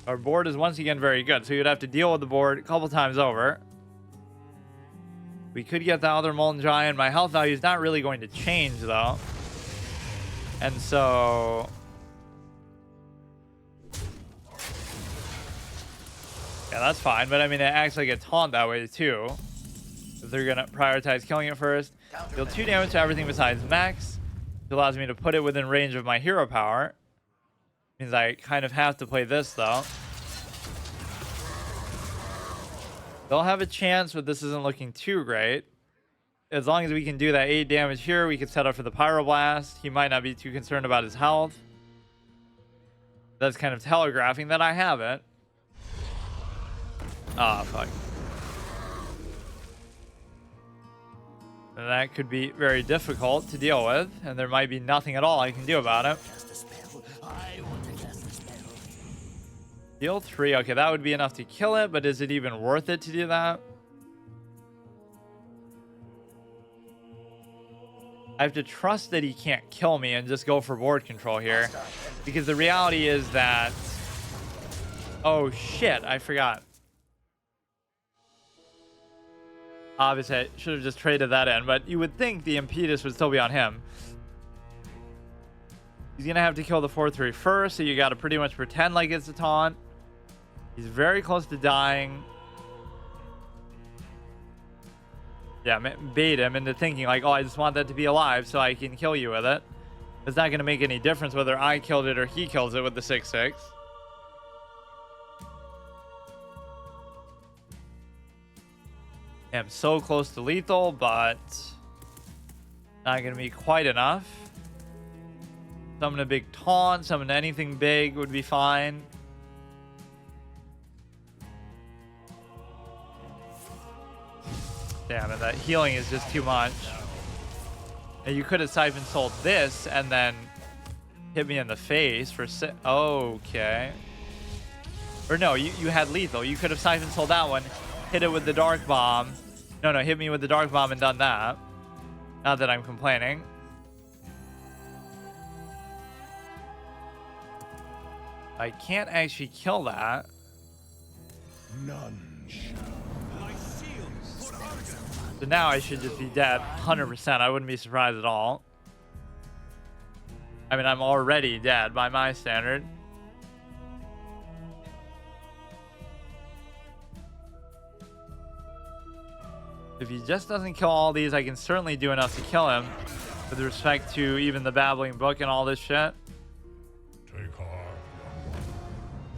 Our board is once again very good, so you'd have to deal with the board a couple times over. We could get the other Molten Giant. My health value is not really going to change, though. And so... yeah, that's fine. But, I mean, it acts like a taunt that way, too. If they're going to prioritize killing it first. Deal 2 damage to everything besides Max. It allows me to put it within range of my hero power. Means I kind of have to play this, though. They'll have a chance, but this isn't looking too great. As long as we can do that 8 damage here, we can set up for the Pyroblast. He might not be too concerned about his health. That's kind of telegraphing that I have it. Ah, fuck. And that could be very difficult to deal with, and there might be nothing at all I can do about it. Cast a spell. I want to cast a spell. Deal 3. Okay, that would be enough to kill it, but is it even worth it to do that? I have to trust that he can't kill me and just go for board control here. Because the reality is that... oh, shit. I forgot. Obviously, I should have just traded that in, but you would think the impetus would still be on him. He's going to have to kill the 4/3 first, so you got to pretty much pretend like it's a taunt. He's very close to dying. Yeah, bait him into thinking like, oh, I just want that to be alive so I can kill you with it. It's not going to make any difference whether I killed it or he kills it with the 6/6. I'm so close to lethal, but not going to be quite enough. Summon a big taunt, summon anything big would be fine. Damn it, that healing is just too much. And you could have siphon sold this and then hit me in the face for okay. Or no, you had lethal. You could have siphon sold that one, hit it with the dark bomb. No, hit me with the dark bomb and done that. Not that I'm complaining. I can't actually kill that. None shall. So now I should just be dead 100%. I wouldn't be surprised at all. I mean, I'm already dead by my standard. If he just doesn't kill all these, I can certainly do enough to kill him. With respect to even the babbling book and all this shit. Take heart,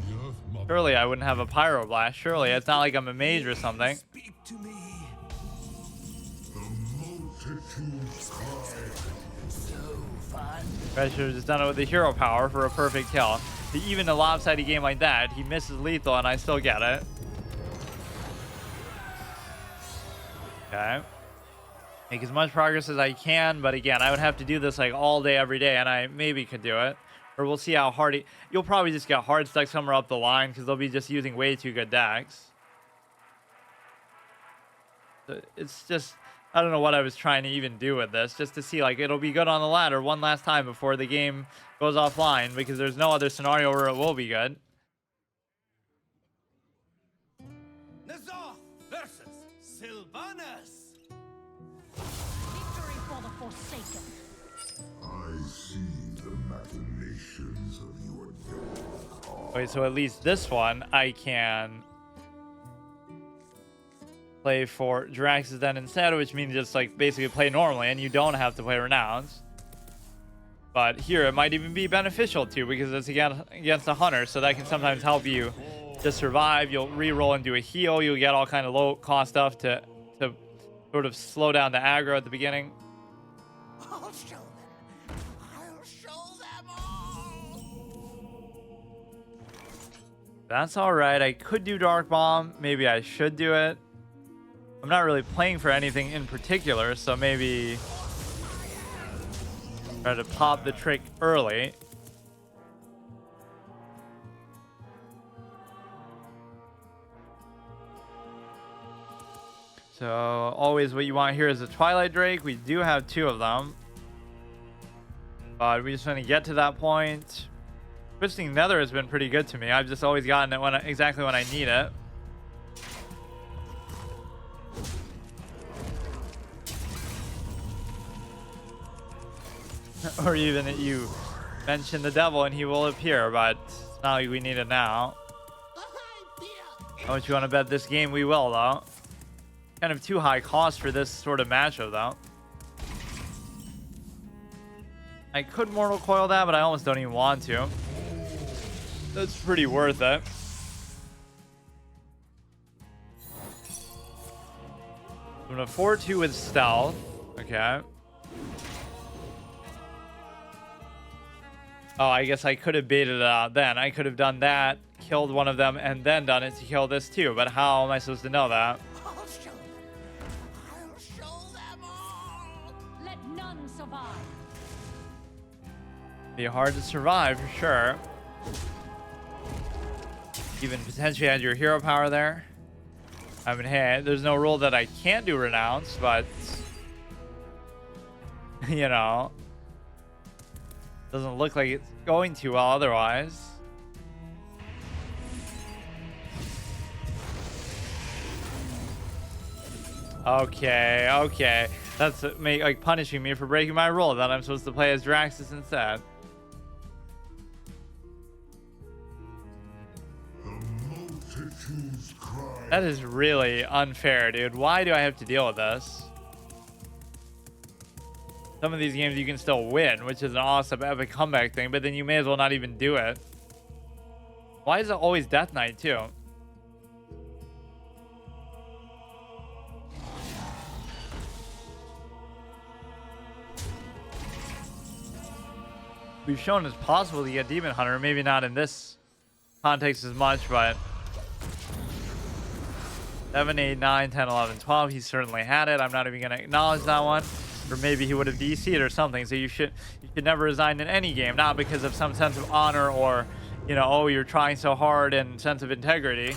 young one. The Earth Mother. Surely I wouldn't have a pyroblast. Surely it's not like I'm a mage or something. Speak to me. The multitudes cry. So fun. I should have just done it with the hero power for a perfect kill. Even a lopsided game like that, he misses lethal and I still get it. Okay. Make as much progress as I can, but again, I would have to do this like all day, every day, and I maybe could do it. Or we'll see how hard you'll probably just get hard stuck somewhere up the line because they'll be just using way too good decks. It's just, I don't know what I was trying to even do with this, just to see like it'll be good on the ladder one last time before the game goes offline, because there's no other scenario where it will be good. Nazar versus Sylvanas. Victory for the Forsaken. I see the machinations of your dark. Wait, so at least this one I can play for Drax's Den instead, which means just like basically play normally and you don't have to play Renounce. But here it might even be beneficial too, because it's against a hunter, so that can sometimes help you to survive. You'll re-roll and do a heal. You'll get all kind of low cost stuff to sort of slow down the aggro at the beginning. I'll show them. I'll show them all. That's all right. I could do Dark Bomb. Maybe I should do it. I'm not really playing for anything in particular, so maybe try to pop the trick early. So always what you want here is a Twilight Drake. We do have 2 of them, but we just want to get to that point. Twisting Nether has been pretty good to me. I've just always gotten it exactly when I need it. Or even you mention the devil and he will appear, but it's not like we need it now. How much you want to bet this game? We will, though. Kind of too high cost for this sort of matchup, though. I could Mortal Coil that, but I almost don't even want to. That's pretty worth it. I'm going to 4-2 with Stealth. Okay. Oh, I guess I could have baited it out then. I could have done that, killed one of them, and then done it to kill this too. But how am I supposed to know that? I'll show them. I'll show them all. Let none survive. Be hard to survive for sure. Even potentially had your hero power there. I mean, hey, there's no rule that I can't do Renounce, but you know, doesn't look like it's going too well otherwise. Okay. That's like punishing me for breaking my rule that I'm supposed to play as Draxus instead. The multitudes cry. That is really unfair, dude. Why do I have to deal with this? Some of these games you can still win, which is an awesome epic comeback thing, but then you may as well not even do it. Why is it always Death Knight, too? we've shown it's possible to get Demon Hunter. Maybe not in this context as much, but 7, 8, 9, 10, 11, 12. He certainly had it. I'm not even going to acknowledge that one. Or maybe he would have DC'd or something. So you should never resign in any game, not because of some sense of honor or, you know, oh, you're trying so hard and sense of integrity.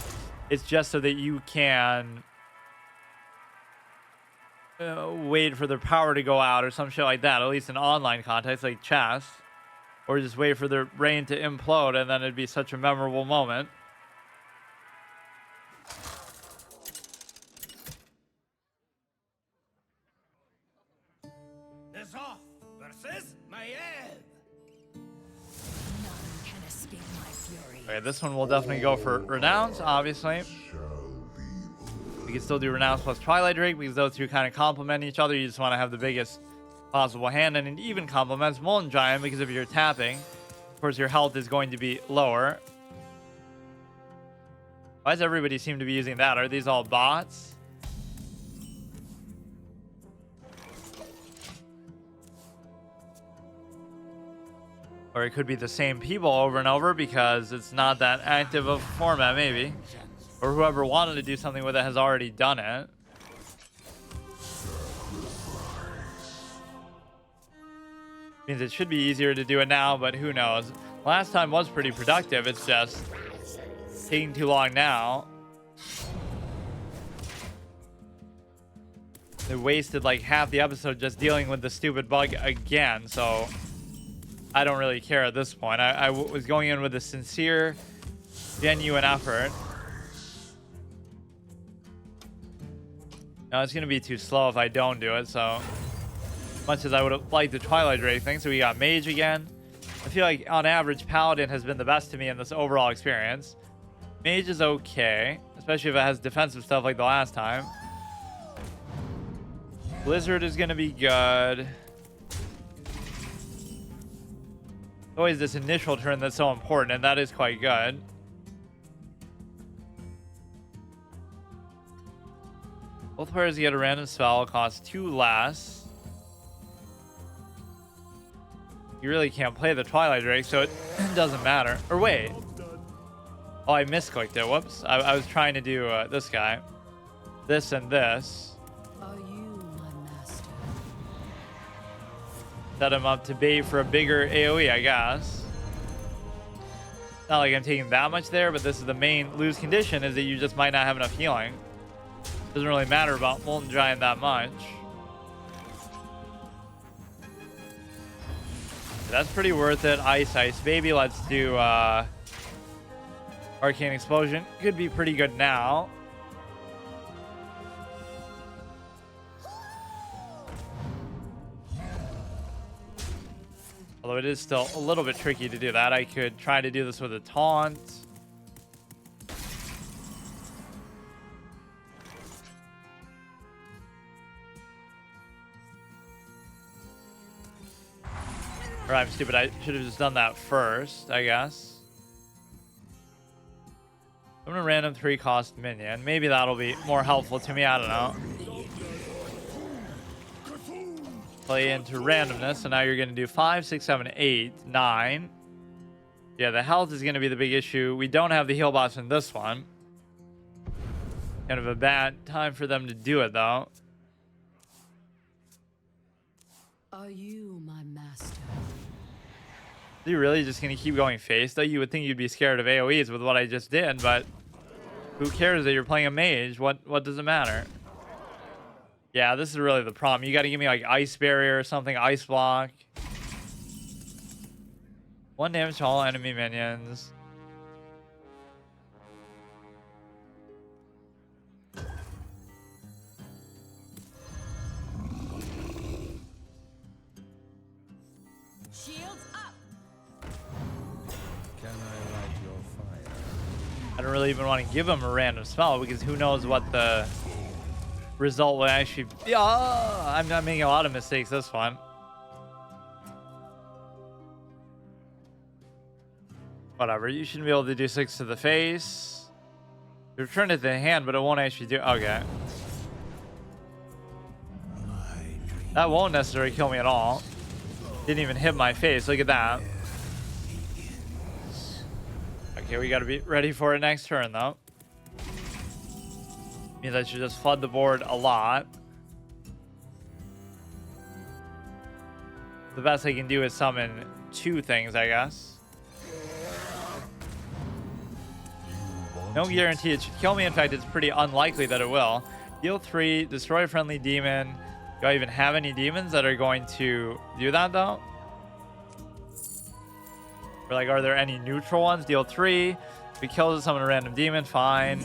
It's just so that you can wait for their power to go out or some shit like that, at least in online context like chess, or just wait for their brain to implode, and then it'd be such a memorable moment. This off versus Maiev. None can escape my fury. Okay, this one will definitely go for Renounce, obviously. We can still do Renounce plus Twilight Drake because those two kind of complement each other. You just want to have the biggest possible hand, and it even complements Molten Giant because if you're tapping, of course, your health is going to be lower. Why does everybody seem to be using that? Are these all bots? Or it could be the same people over and over because it's not that active of a format, maybe. Or whoever wanted to do something with it has already done it. Means it should be easier to do it now, but who knows? Last time was pretty productive. It's just taking too long now. They wasted like half the episode just dealing with the stupid bug again, so I don't really care at this point. I was going in with a sincere, genuine effort. No, it's going to be too slow if I don't do it, so much as I would have liked the Twilight Drake thing. So we got Mage again. I feel like on average Paladin has been the best to me in this overall experience. Mage is okay, especially if it has defensive stuff like the last time. Blizzard is going to be good. Always this initial turn that's so important, and that is quite good. Both players get a random spell, costs 2 less. You really can't play the Twilight Drake, so it doesn't matter. Or wait. Oh, I misclicked it. Whoops. I was trying to do this guy. This and this. Are you my master? Set him up to bait for a bigger AoE, I guess. Not like I'm taking that much there, but this is the main lose condition, is that you just might not have enough healing. Doesn't really matter about Molten Giant that much. That's pretty worth it. Ice Baby. Let's do Arcane Explosion. Could be pretty good now. Although it is still a little bit tricky to do that. I could try to do this with a taunt. Or I'm stupid. I should have just done that first, I guess. I'm gonna random 3 cost minion. Maybe that'll be more helpful to me. I don't know. Play into randomness. So now you're gonna do 5, 6, 7, 8, 9. Yeah, the health is gonna be the big issue. We don't have the heal bots in this one. Kind of a bad time for them to do it though. Are you my master? Are you really just gonna keep going face though? You would think you'd be scared of AoEs with what I just did, but who cares that you're playing a mage? What does it matter? Yeah, this is really the problem. You gotta give me like ice barrier or something, ice block. 1 damage to all enemy minions. Shields up. Can I light your fire? I don't really even want to give him a random spell because who knows what the result will actually be. I'm not making a lot of mistakes this one. Whatever, you shouldn't be able to do 6 to the face. You return it to the hand, but it won't actually do. Okay. That won't necessarily kill me at all. Didn't even hit my face. Look at that. Okay, we gotta be ready for it next turn, though. Means I should just flood the board a lot. The best I can do is summon 2 things, I guess. No guarantee it should kill me. In fact, it's pretty unlikely that it will. Deal 3, destroy a friendly demon. Do I even have any demons that are going to do that, though? Or, like, are there any neutral ones? Deal 3. If it kills it, summon a random demon. Fine.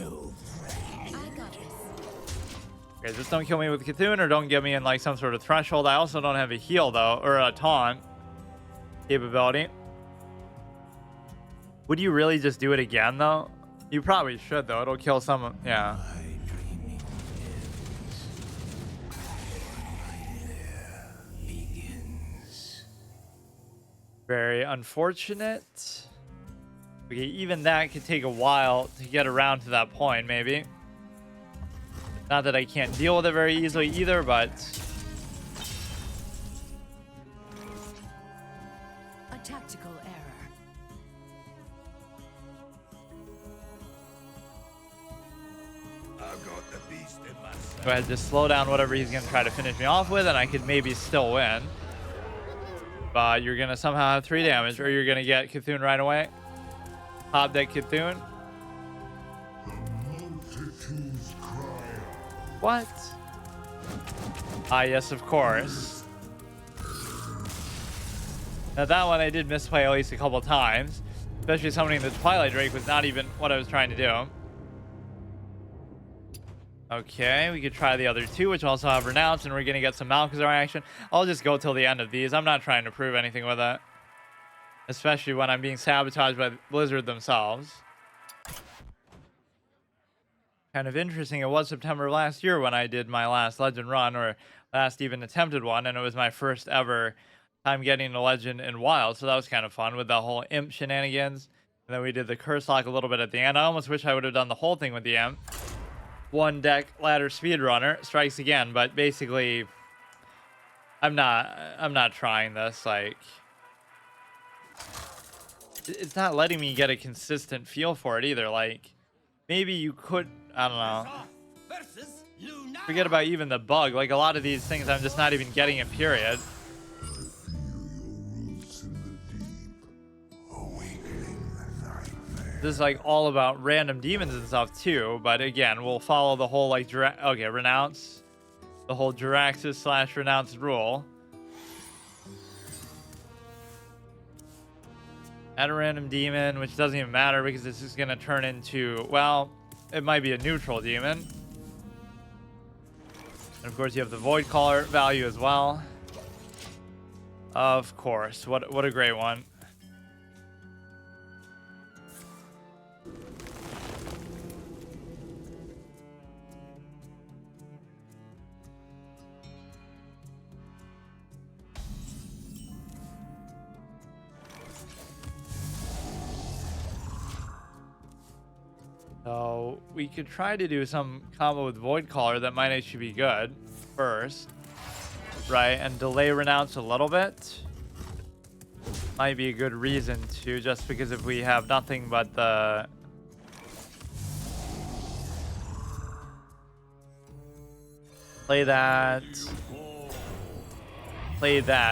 Okay, just don't kill me with Cthulhu, or don't get me in, like, some sort of threshold. I also don't have a heal, though, or a taunt capability. Would you really just do it again, though? You probably should, though. It'll kill someone. Yeah. Very unfortunate. Okay, even that could take a while to get around to that point, maybe. Not that I can't deal with it very easily either, but... A tactical error. I've got the beast in my sight. Go ahead, just slow down whatever he's going to try to finish me off with, and I could maybe still win. But you're going to somehow have 3 damage, or you're going to get Cthulhu right away. Top deck Cthulhu. What? Ah, yes, of course. Now that one I did misplay at least a couple times. Especially summoning the Twilight Drake was not even what I was trying to do. Okay, we could try the other 2, which also have Renounce, and we're going to get some Malchazar action. I'll just go till the end of these. I'm not trying to prove anything with it. Especially when I'm being sabotaged by Blizzard themselves. Kind of interesting. It was September of last year when I did my last Legend run, or last even attempted one, and it was my first ever time getting a Legend in Wild, so that was kind of fun with the whole Imp shenanigans. And then we did the Curse Lock a little bit at the end. I almost wish I would have done the whole thing with the Imp. 1 deck ladder speedrunner strikes again, but basically I'm not trying this. Like, it's not letting me get a consistent feel for it either. Like, maybe you could, I don't know, forget about even the bug. Like, a lot of these things I'm just not even getting it, period. This is like all about random demons and stuff too, but again, we'll follow the whole like okay, Renounce, the whole Jiraxis / Renounce rule. Add a random demon, which doesn't even matter because this is going to turn into, well, it might be a neutral demon. And of course you have the Void Caller value as well. Of course, what a great one. So we could try to do some combo with Void Caller that might actually be good first, right? And delay Renounce a little bit. Might be a good reason to, just because if we have nothing but the... Play that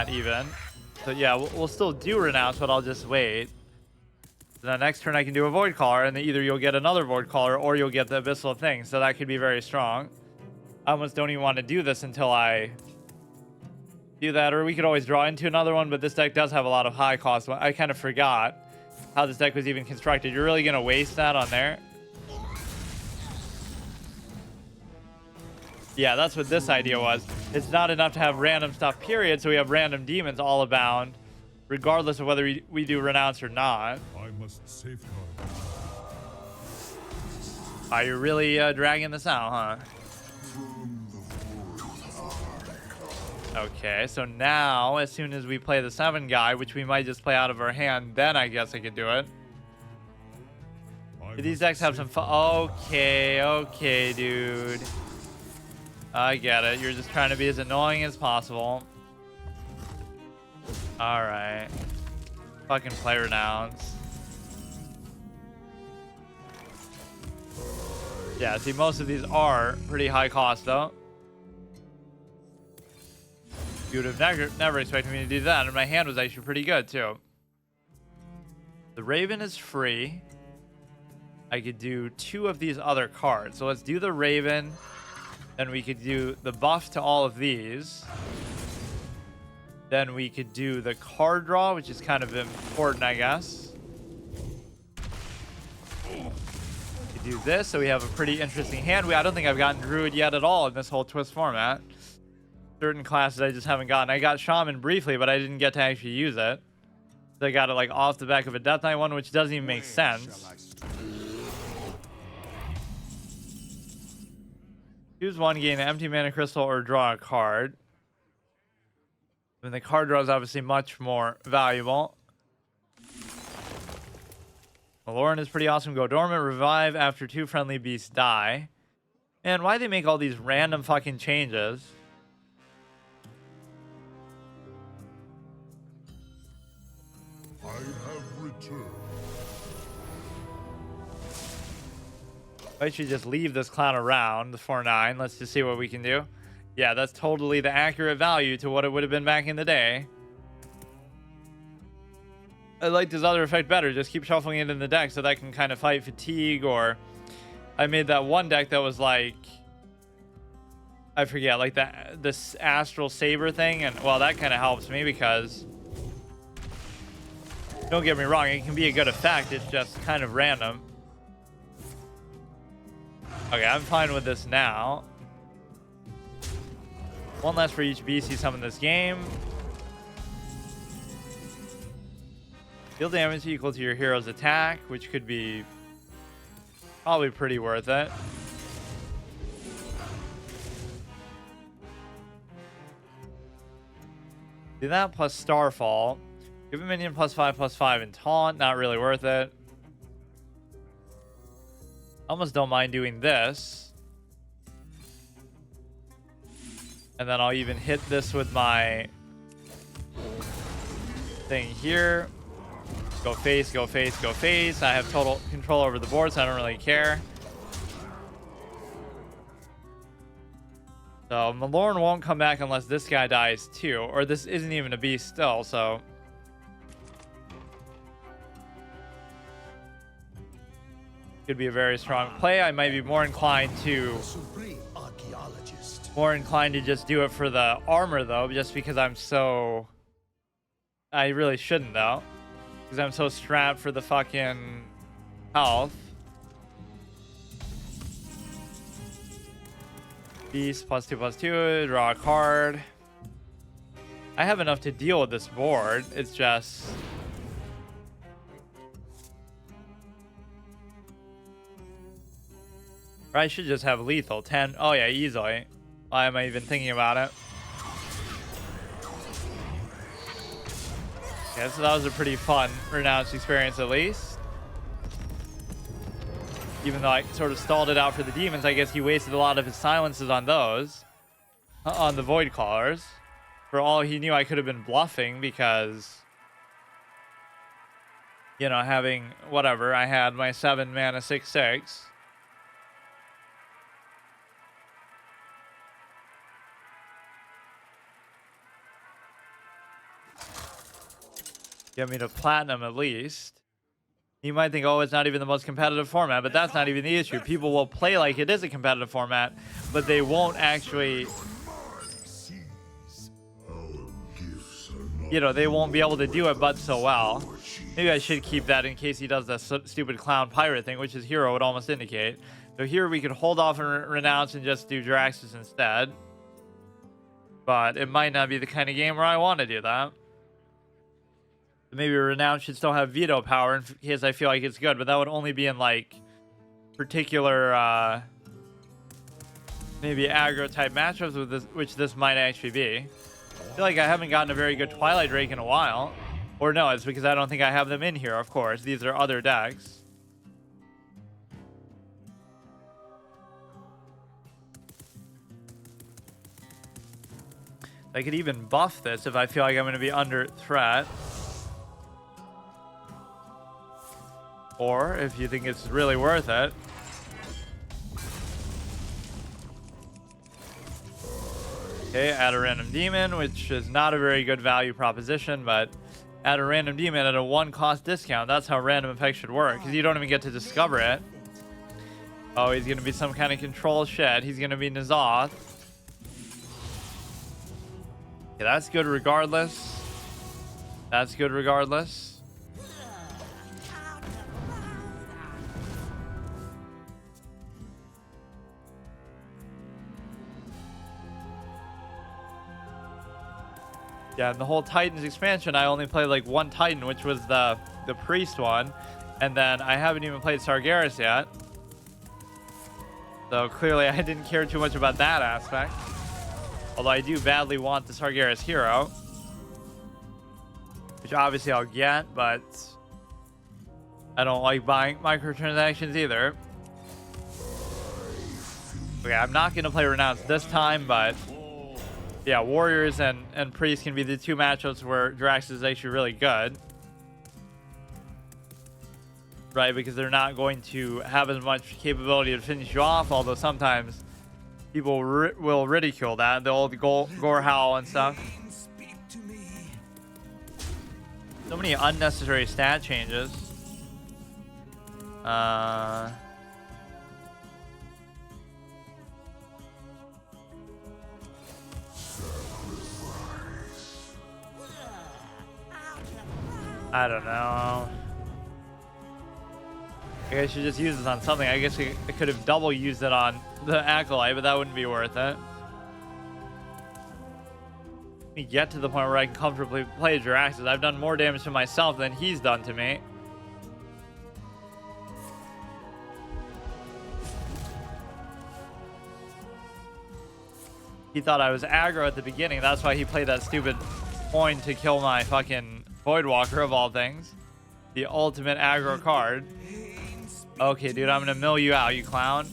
even. So yeah, we'll still do Renounce, but I'll just wait. The next turn I can do a Void Caller, and then either you'll get another Void Caller or you'll get the Abyssal thing. So that could be very strong. I almost don't even want to do this until I do that, or we could always draw into another one, but this deck does have a lot of high cost. I kind of forgot how this deck was even constructed. You're really going to waste that on there? Yeah, that's what this idea was. It's not enough to have random stuff, period, so we have random demons all abound, regardless of whether we do Renounce or not. I must safeguard. Are you really dragging this out, huh? Okay, so now, as soon as we play the 7 guy, which we might just play out of our hand, then I guess I could do it. Do these decks have some fun? Okay, dude. I get it. You're just trying to be as annoying as possible. Alright. Fucking play Renounce. Yeah, see, most of these are pretty high cost, though. You would have never expected me to do that, and my hand was actually pretty good, too. The Raven is free. I could do 2 of these other cards. So let's do the Raven. Then we could do the buff to all of these. Then we could do the card draw, which is kind of important, I guess. We could do this, so we have a pretty interesting hand. I don't think I've gotten Druid yet at all in this whole Twist format. Certain classes I just haven't gotten. I got Shaman briefly, but I didn't get to actually use it. So I got it like off the back of a Death Knight one, which doesn't even make sense. Choose one, gain an empty mana crystal, or draw a card. And the card draw is obviously much more valuable. Lauren is pretty awesome. Go dormant, revive after 2 friendly beasts die. And why they make all these random fucking changes? I have returned. I should just leave this clown around, the 4/9. Let's just see what we can do. Yeah, that's totally the accurate value to what it would have been back in the day. I like this other effect better. Just keep shuffling it in the deck so that I can kind of fight fatigue, or I made that one deck that was like, I forget, like this Astral Saber thing, and well, that kind of helps me because, don't get me wrong, it can be a good effect. It's just kind of random. Okay, I'm fine with this now. 1 less for each beast you summon this game. Deal damage equal to your hero's attack, which could be probably pretty worth it. Do that plus Starfall. Give a minion +5/+5 and taunt. Not really worth it. Almost don't mind doing this. And then I'll even hit this with my thing here. Go face, go face, go face. I have total control over the board, so I don't really care. So Malorn won't come back unless this guy dies too. Or this isn't even a beast still, so... could be a very strong play. I might be more inclined to just do it for the armor though, just because I'm so... I really shouldn't though, because I'm so strapped for the fucking health. Beast +2/+2, draw a card. I have enough to deal with this board. It's just... or I should just have lethal 10. Oh yeah, easily. Why am I even thinking about it? Yeah, so that was a pretty fun Renounce experience at least. Even though I sort of stalled it out for the demons, I guess he wasted a lot of his silences on those. On the Void Callers. For all he knew, I could have been bluffing because... you know, having... whatever, I had my 7 mana 6/6. Get me to platinum at least. You might think, oh, it's not even the most competitive format, but that's not even the issue. People will play like it is a competitive format, but they won't actually... you know, they won't be able to do it but so well. Maybe I should keep that in case he does the stupid clown pirate thing, which his hero would almost indicate. So here we could hold off and Renounce and just do Draxus instead. But it might not be the kind of game where I want to do that. Maybe Renounce should still have veto power in case I feel like it's good, but that would only be in like particular maybe aggro type matchups with this, which this might actually be. I feel like I haven't gotten a very good Twilight Drake in a while. Or no, it's because I don't think I have them in here, of course. These are other decks. I could even buff this if I feel like I'm going to be under threat. Or if you think it's really worth it, Okay, add a random demon, which is not a very good value proposition, but add a random demon at a 1-cost discount. That's how random effects should work, because you don't even get to discover it. Oh, he's going to be some kind of control shed. He's going to be N'Zoth. Okay, that's good regardless. That's good regardless. Yeah, and the whole Titans expansion, I only played like one Titan, which was the priest one. And then I haven't even played Sargeras yet. So clearly I didn't care too much about that aspect. Although I do badly want the Sargeras hero. Which obviously I'll get, but I don't like buying microtransactions either. Okay, I'm not going to play Renounce this time, but yeah, Warriors and Priest can be the two matchups where Drax is actually really good. Right, because they're not going to have as much capability to finish you off, although sometimes people will ridicule that, the old gore howl and stuff. So many unnecessary stat changes. I don't know. I guess I should just use this on something. I guess I could have double used it on the Acolyte, but that wouldn't be worth it. Let me get to the point where I can comfortably play Jiraxis. I've done more damage to myself than he's done to me. He thought I was aggro at the beginning. That's why he played that stupid coin to kill my fucking Voidwalker of all things. The ultimate aggro card. Okay, dude, I'm gonna mill you out, you clown.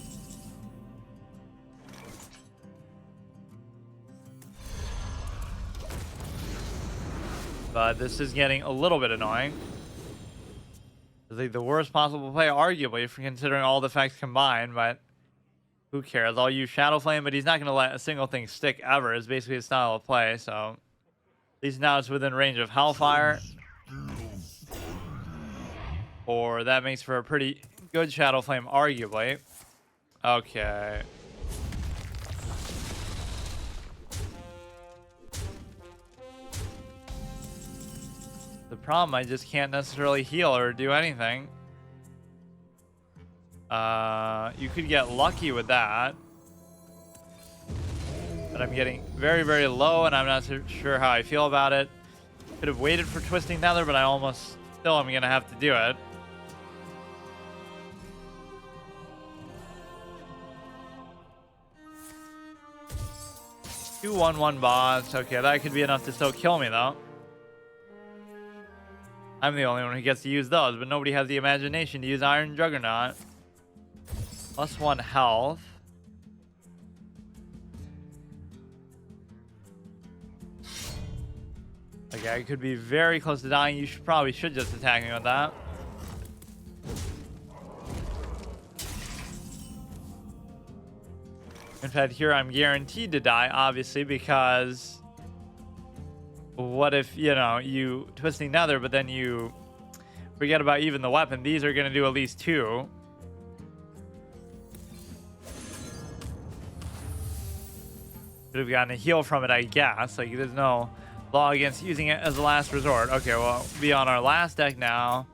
But this is getting a little bit annoying. It's like the worst possible play, arguably, for considering all the effects combined, but who cares? I'll use Shadow Flame, but he's not gonna let a single thing stick ever, is basically his style of play, so at least now it's within range of Hellfire. Or that makes for a pretty good Shadow Flame, arguably. Okay. The problem, I just can't necessarily heal or do anything. You could get lucky with that. But I'm getting very, very low, and I'm not sure how I feel about it. Could have waited for Twisting Nether, but I almost still am going to have to do it. Two 1/1 boss. Okay, that could be enough to still kill me, though. I'm the only one who gets to use those, but nobody has the imagination to use Iron Juggernaut. +1 health. Okay, I could be very close to dying. You probably should just attack me with that. In fact, here I'm guaranteed to die, obviously, because what if, you know, you Twisting Nether, but then you forget about even the weapon? These are going to do at least 2. Could have gotten a heal from it, I guess. Like, there's no law against using it as a last resort. Okay, well, be on our last deck now.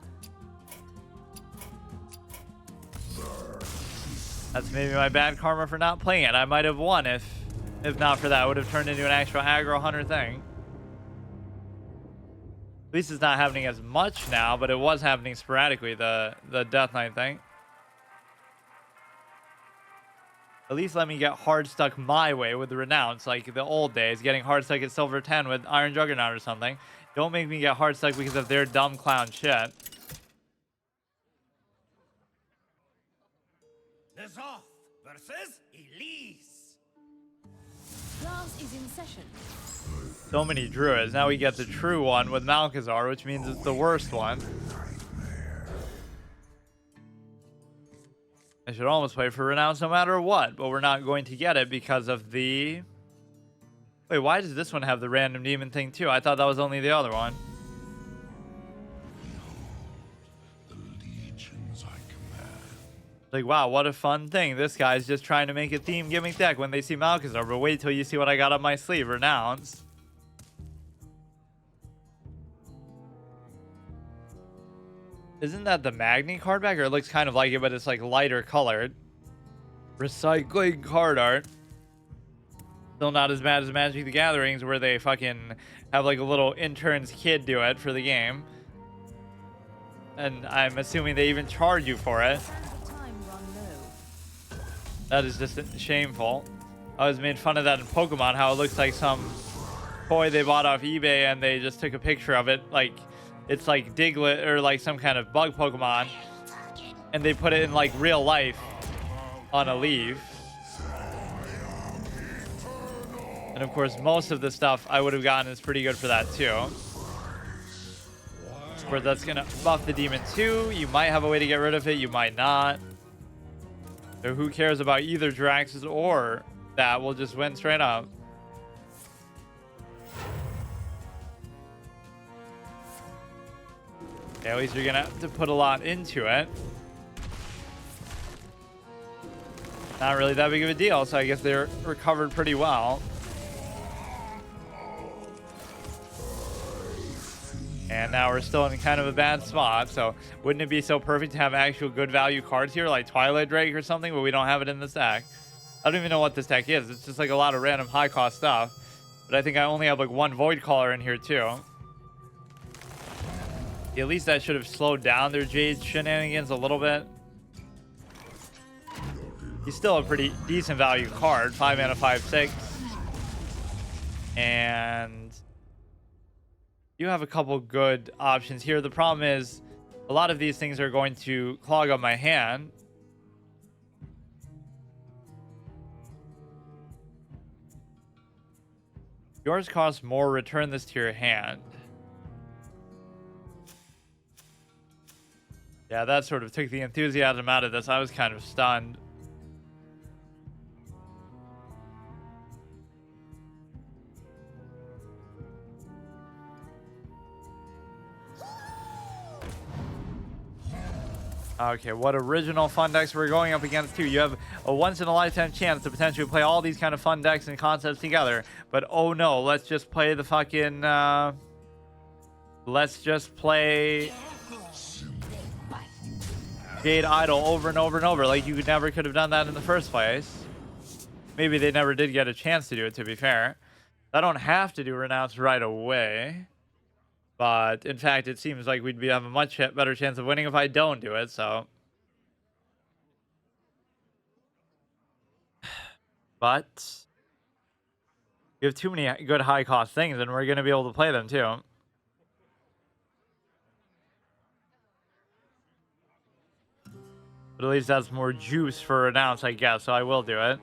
That's maybe my bad karma for not playing it. I might have won if not for that. It would have turned into an actual aggro hunter thing. At least it's not happening as much now, but it was happening sporadically, the Death Knight thing. At least let me get hard stuck my way with the Renounce, like the old days, getting hard stuck at Silver 10 with Iron Juggernaut or something. Don't make me get hard stuck because of their dumb clown shit. N'Zoth versus Elise. Class is in session. So many druids. Now we get the true one with Malchezaar, which means it's the worst one. I should almost play for Renounce no matter what, but we're not going to get it because of the Wait, why does this one have the random demon thing too? I thought that was only the other one. The legions I command. Like, wow, what a fun thing. This guy's just trying to make a theme gimmick deck when they see Malchezaar, but wait till you see what I got up my sleeve. Renounce. Isn't that the Magni card back? Or it looks kind of like it, but it's like lighter colored. Recycling card art. Still not as bad as Magic the Gatherings, where they fucking have like a little intern's kid do it for the game. And I'm assuming they even charge you for it. Time run low. That is just shameful. I was made fun of that in Pokemon, how it looks like some toy they bought off eBay and they just took a picture of it. Like, it's like Diglett or like some kind of bug Pokemon. And they put it in like real life on a leaf. And of course, most of the stuff I would have gotten is pretty good for that too. Where that's gonna buff the demon too. You might have a way to get rid of it, you might not. So who cares about either Drax's or that? We'll just win straight up. Okay, at least you're gonna have to put a lot into it. Not really that big of a deal, so I guess they're recovered pretty well. And now we're still in kind of a bad spot, so wouldn't it be so perfect to have actual good value cards here, like Twilight Drake or something, but we don't have it in this deck. I don't even know what this deck is. It's just like a lot of random high cost stuff. But I think I only have like one Void Caller in here too. At least that should have slowed down their Jade shenanigans a little bit. He's still a pretty decent value card. 5 mana, 5/6. And you have a couple good options here. The problem is a lot of these things are going to clog up my hand. Yours costs more. Return this to your hand. Yeah, that sort of took the enthusiasm out of this. I was kind of stunned. Okay, what original fun decks we're going up against too. You have a once-in-a-lifetime chance to potentially play all these kind of fun decks and concepts together. But oh no, let's just play the fucking... let's just play Jade Idol over and over and over. Like, you never could have done that in the first place. Maybe they never did get a chance to do it, to be fair. I don't have to do Renounce right away. But, in fact, it seems like we'd have a much better chance of winning if I don't do it, so... But... we have too many good high-cost things, and we're going to be able to play them, too. But at least that's more juice for Renounce, I guess, so I will do it.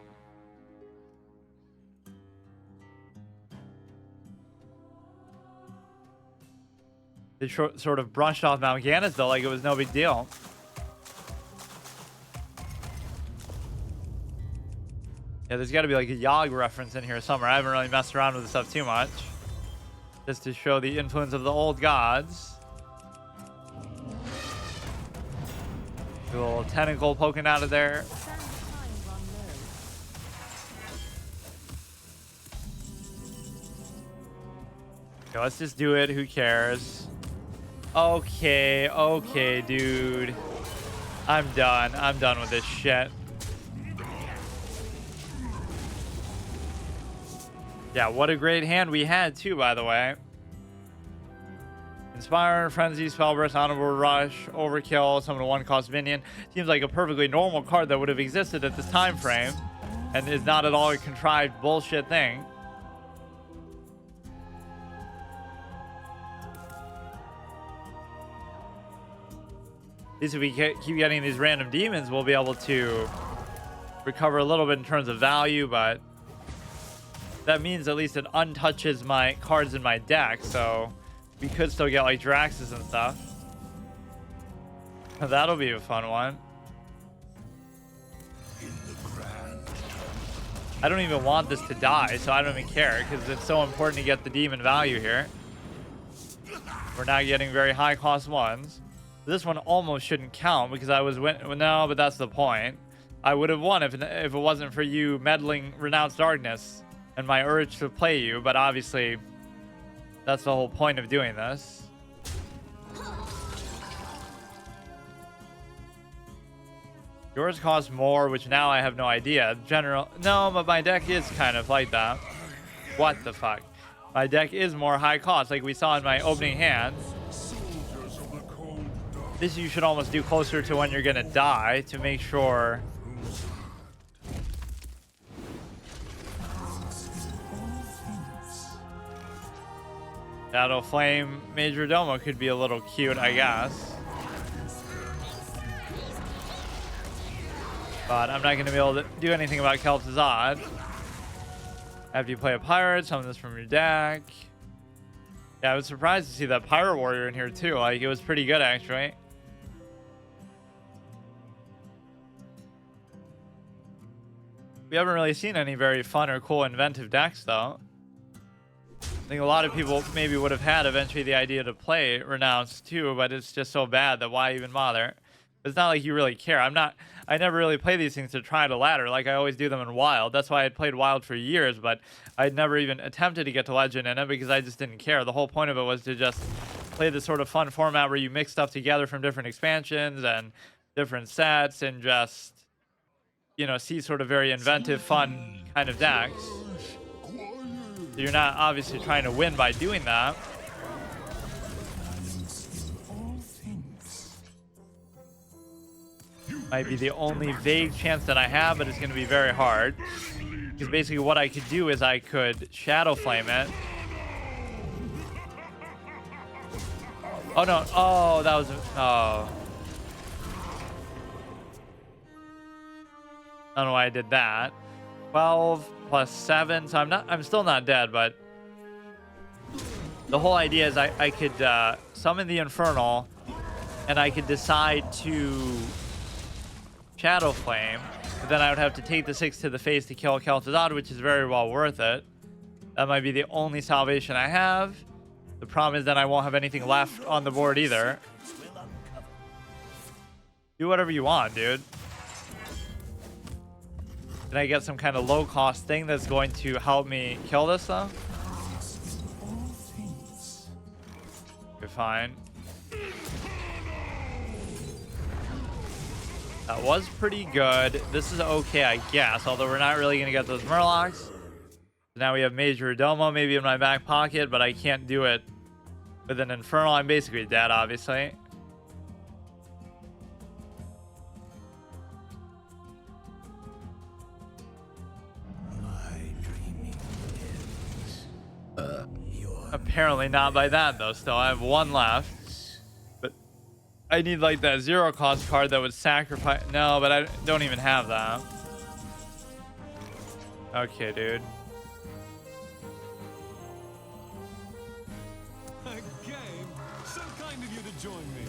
They sort of brushed off Mount Gannis, though, like it was no big deal. Yeah, there's got to be like a Yogg reference in here somewhere. I haven't really messed around with this stuff too much. Just to show the influence of the old gods. A little tentacle poking out of there. Okay, let's just do it. Who cares? Okay, okay, dude. I'm done. I'm done with this shit. Yeah, what a great hand we had, too, by the way. Inspire, Frenzy, Spellburst, Honorable Rush, Overkill, summon a one-cost minion. Seems like a perfectly normal card that would have existed at this time frame. And is not at all a contrived bullshit thing. At least if we keep getting these random demons, we'll be able to recover a little bit in terms of value, but that means at least it untouches my cards in my deck, so we could still get like Draxes and stuff. That'll be a fun one. In the grand I don't even want this to die, so I don't even care because it's so important to get the demon value here. We're not getting very high cost ones. This one almost shouldn't count because I was no, but that's the point. I would have won if it wasn't for you meddling Renounce Darkness and my urge to play you, but obviously that's the whole point of doing this. Yours costs more, which now I have no idea. No, but my deck is kind of like that. What the fuck? My deck is more high cost, like we saw in my opening hand. This you should almost do closer to when you're gonna die to make sure. Shadow Flame Major Domo could be a little cute, I guess. But I'm not going to be able to do anything about Kel'Thuzad. After you play a pirate, summon this from your deck. Yeah, I was surprised to see that Pirate Warrior in here too. Like, it was pretty good, actually. We haven't really seen any very fun or cool inventive decks, though. I think a lot of people maybe would have had eventually the idea to play Renounce too, but it's just so bad that why even bother? It's not like you really care. I never really play these things to try to ladder like I always do them in Wild. That's why I played Wild for years, but I'd never even attempted to get to Legend in it because I just didn't care. The whole point of it was to just play this sort of fun format where you mix stuff together from different expansions and different sets and just, you know, see sort of very inventive, fun kind of decks. So you're not obviously trying to win by doing that. Might be the only vague chance that I have, but it's going to be very hard. Because basically what I could do is I could Shadow Flame it. Oh no, oh, that was, oh. I don't know why I did that. 12 plus 7, so I'm still not dead, but the whole idea is I could summon the Infernal, and I could decide to Shadow Flame, but then I would have to take the 6 to the face to kill Kel'Thuzad, which is very well worth it. That might be the only salvation I have. The problem is that I won't have anything left on the board either. Do whatever you want, dude. Can I get some kind of low-cost thing that's going to help me kill this, though? Okay, fine. That was pretty good. This is okay, I guess, although we're not really going to get those Murlocs. Now we have Major Domo maybe in my back pocket, but I can't do it with an Infernal. I'm basically dead, obviously. Apparently not by that, though. Still, I have one left. But I need, like, that 0 cost card that would sacrifice... No, but I don't even have that. Okay, dude. A game? So kind of you to join me.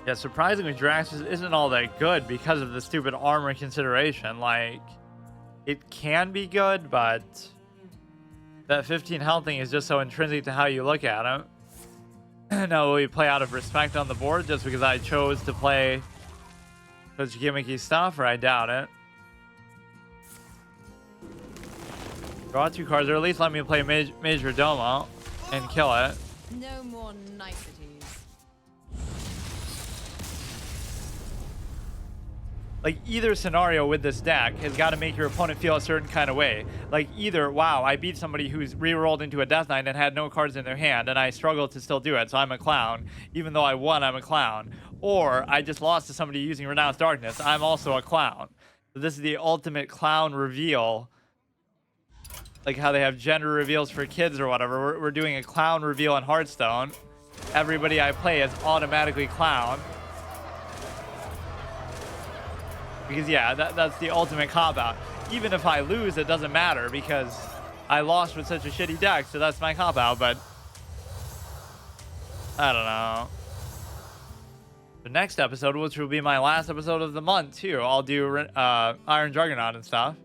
Yeah, surprisingly, Drax isn't all that good because of the stupid armor consideration. Like, it can be good, but that 15 health thing is just so intrinsic to how you look at him. Now, will we play out of respect on the board just because I chose to play such gimmicky stuff, or I doubt it. Draw 2 cards, or at least let me play Major Domo and kill it. No more niceties. Like, either scenario with this deck has got to make your opponent feel a certain kind of way. Like, either, wow, I beat somebody who's re-rolled into a Death Knight and had no cards in their hand, and I struggled to still do it, so I'm a clown. Even though I won, I'm a clown. Or, I just lost to somebody using Renounce Darkness. I'm also a clown. So this is the ultimate clown reveal. Like how they have gender reveals for kids or whatever. We're doing a clown reveal in Hearthstone. Everybody I play is automatically clown. Because, yeah, that's the ultimate cop-out. Even if I lose, it doesn't matter because I lost with such a shitty deck, so that's my cop out. But I don't know. The next episode, which will be my last episode of the month too, I'll do Iron Juggernaut and stuff.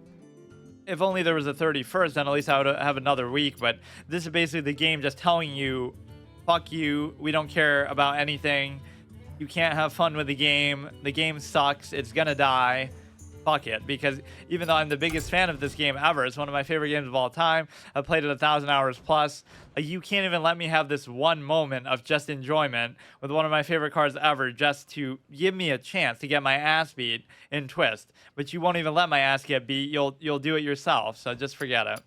If only there was a 31st, then at least I would have another week. But this is basically the game just telling you, fuck you, we don't care about anything. You can't have fun with the game. The game sucks. It's gonna die. Fuck it. Because even though I'm the biggest fan of this game ever, it's one of my favorite games of all time. I've played it 1,000 hours plus. You can't even let me have this one moment of just enjoyment with one of my favorite cards ever just to give me a chance to get my ass beat in Twist. But you won't even let my ass get beat. You'll do it yourself. So just forget it.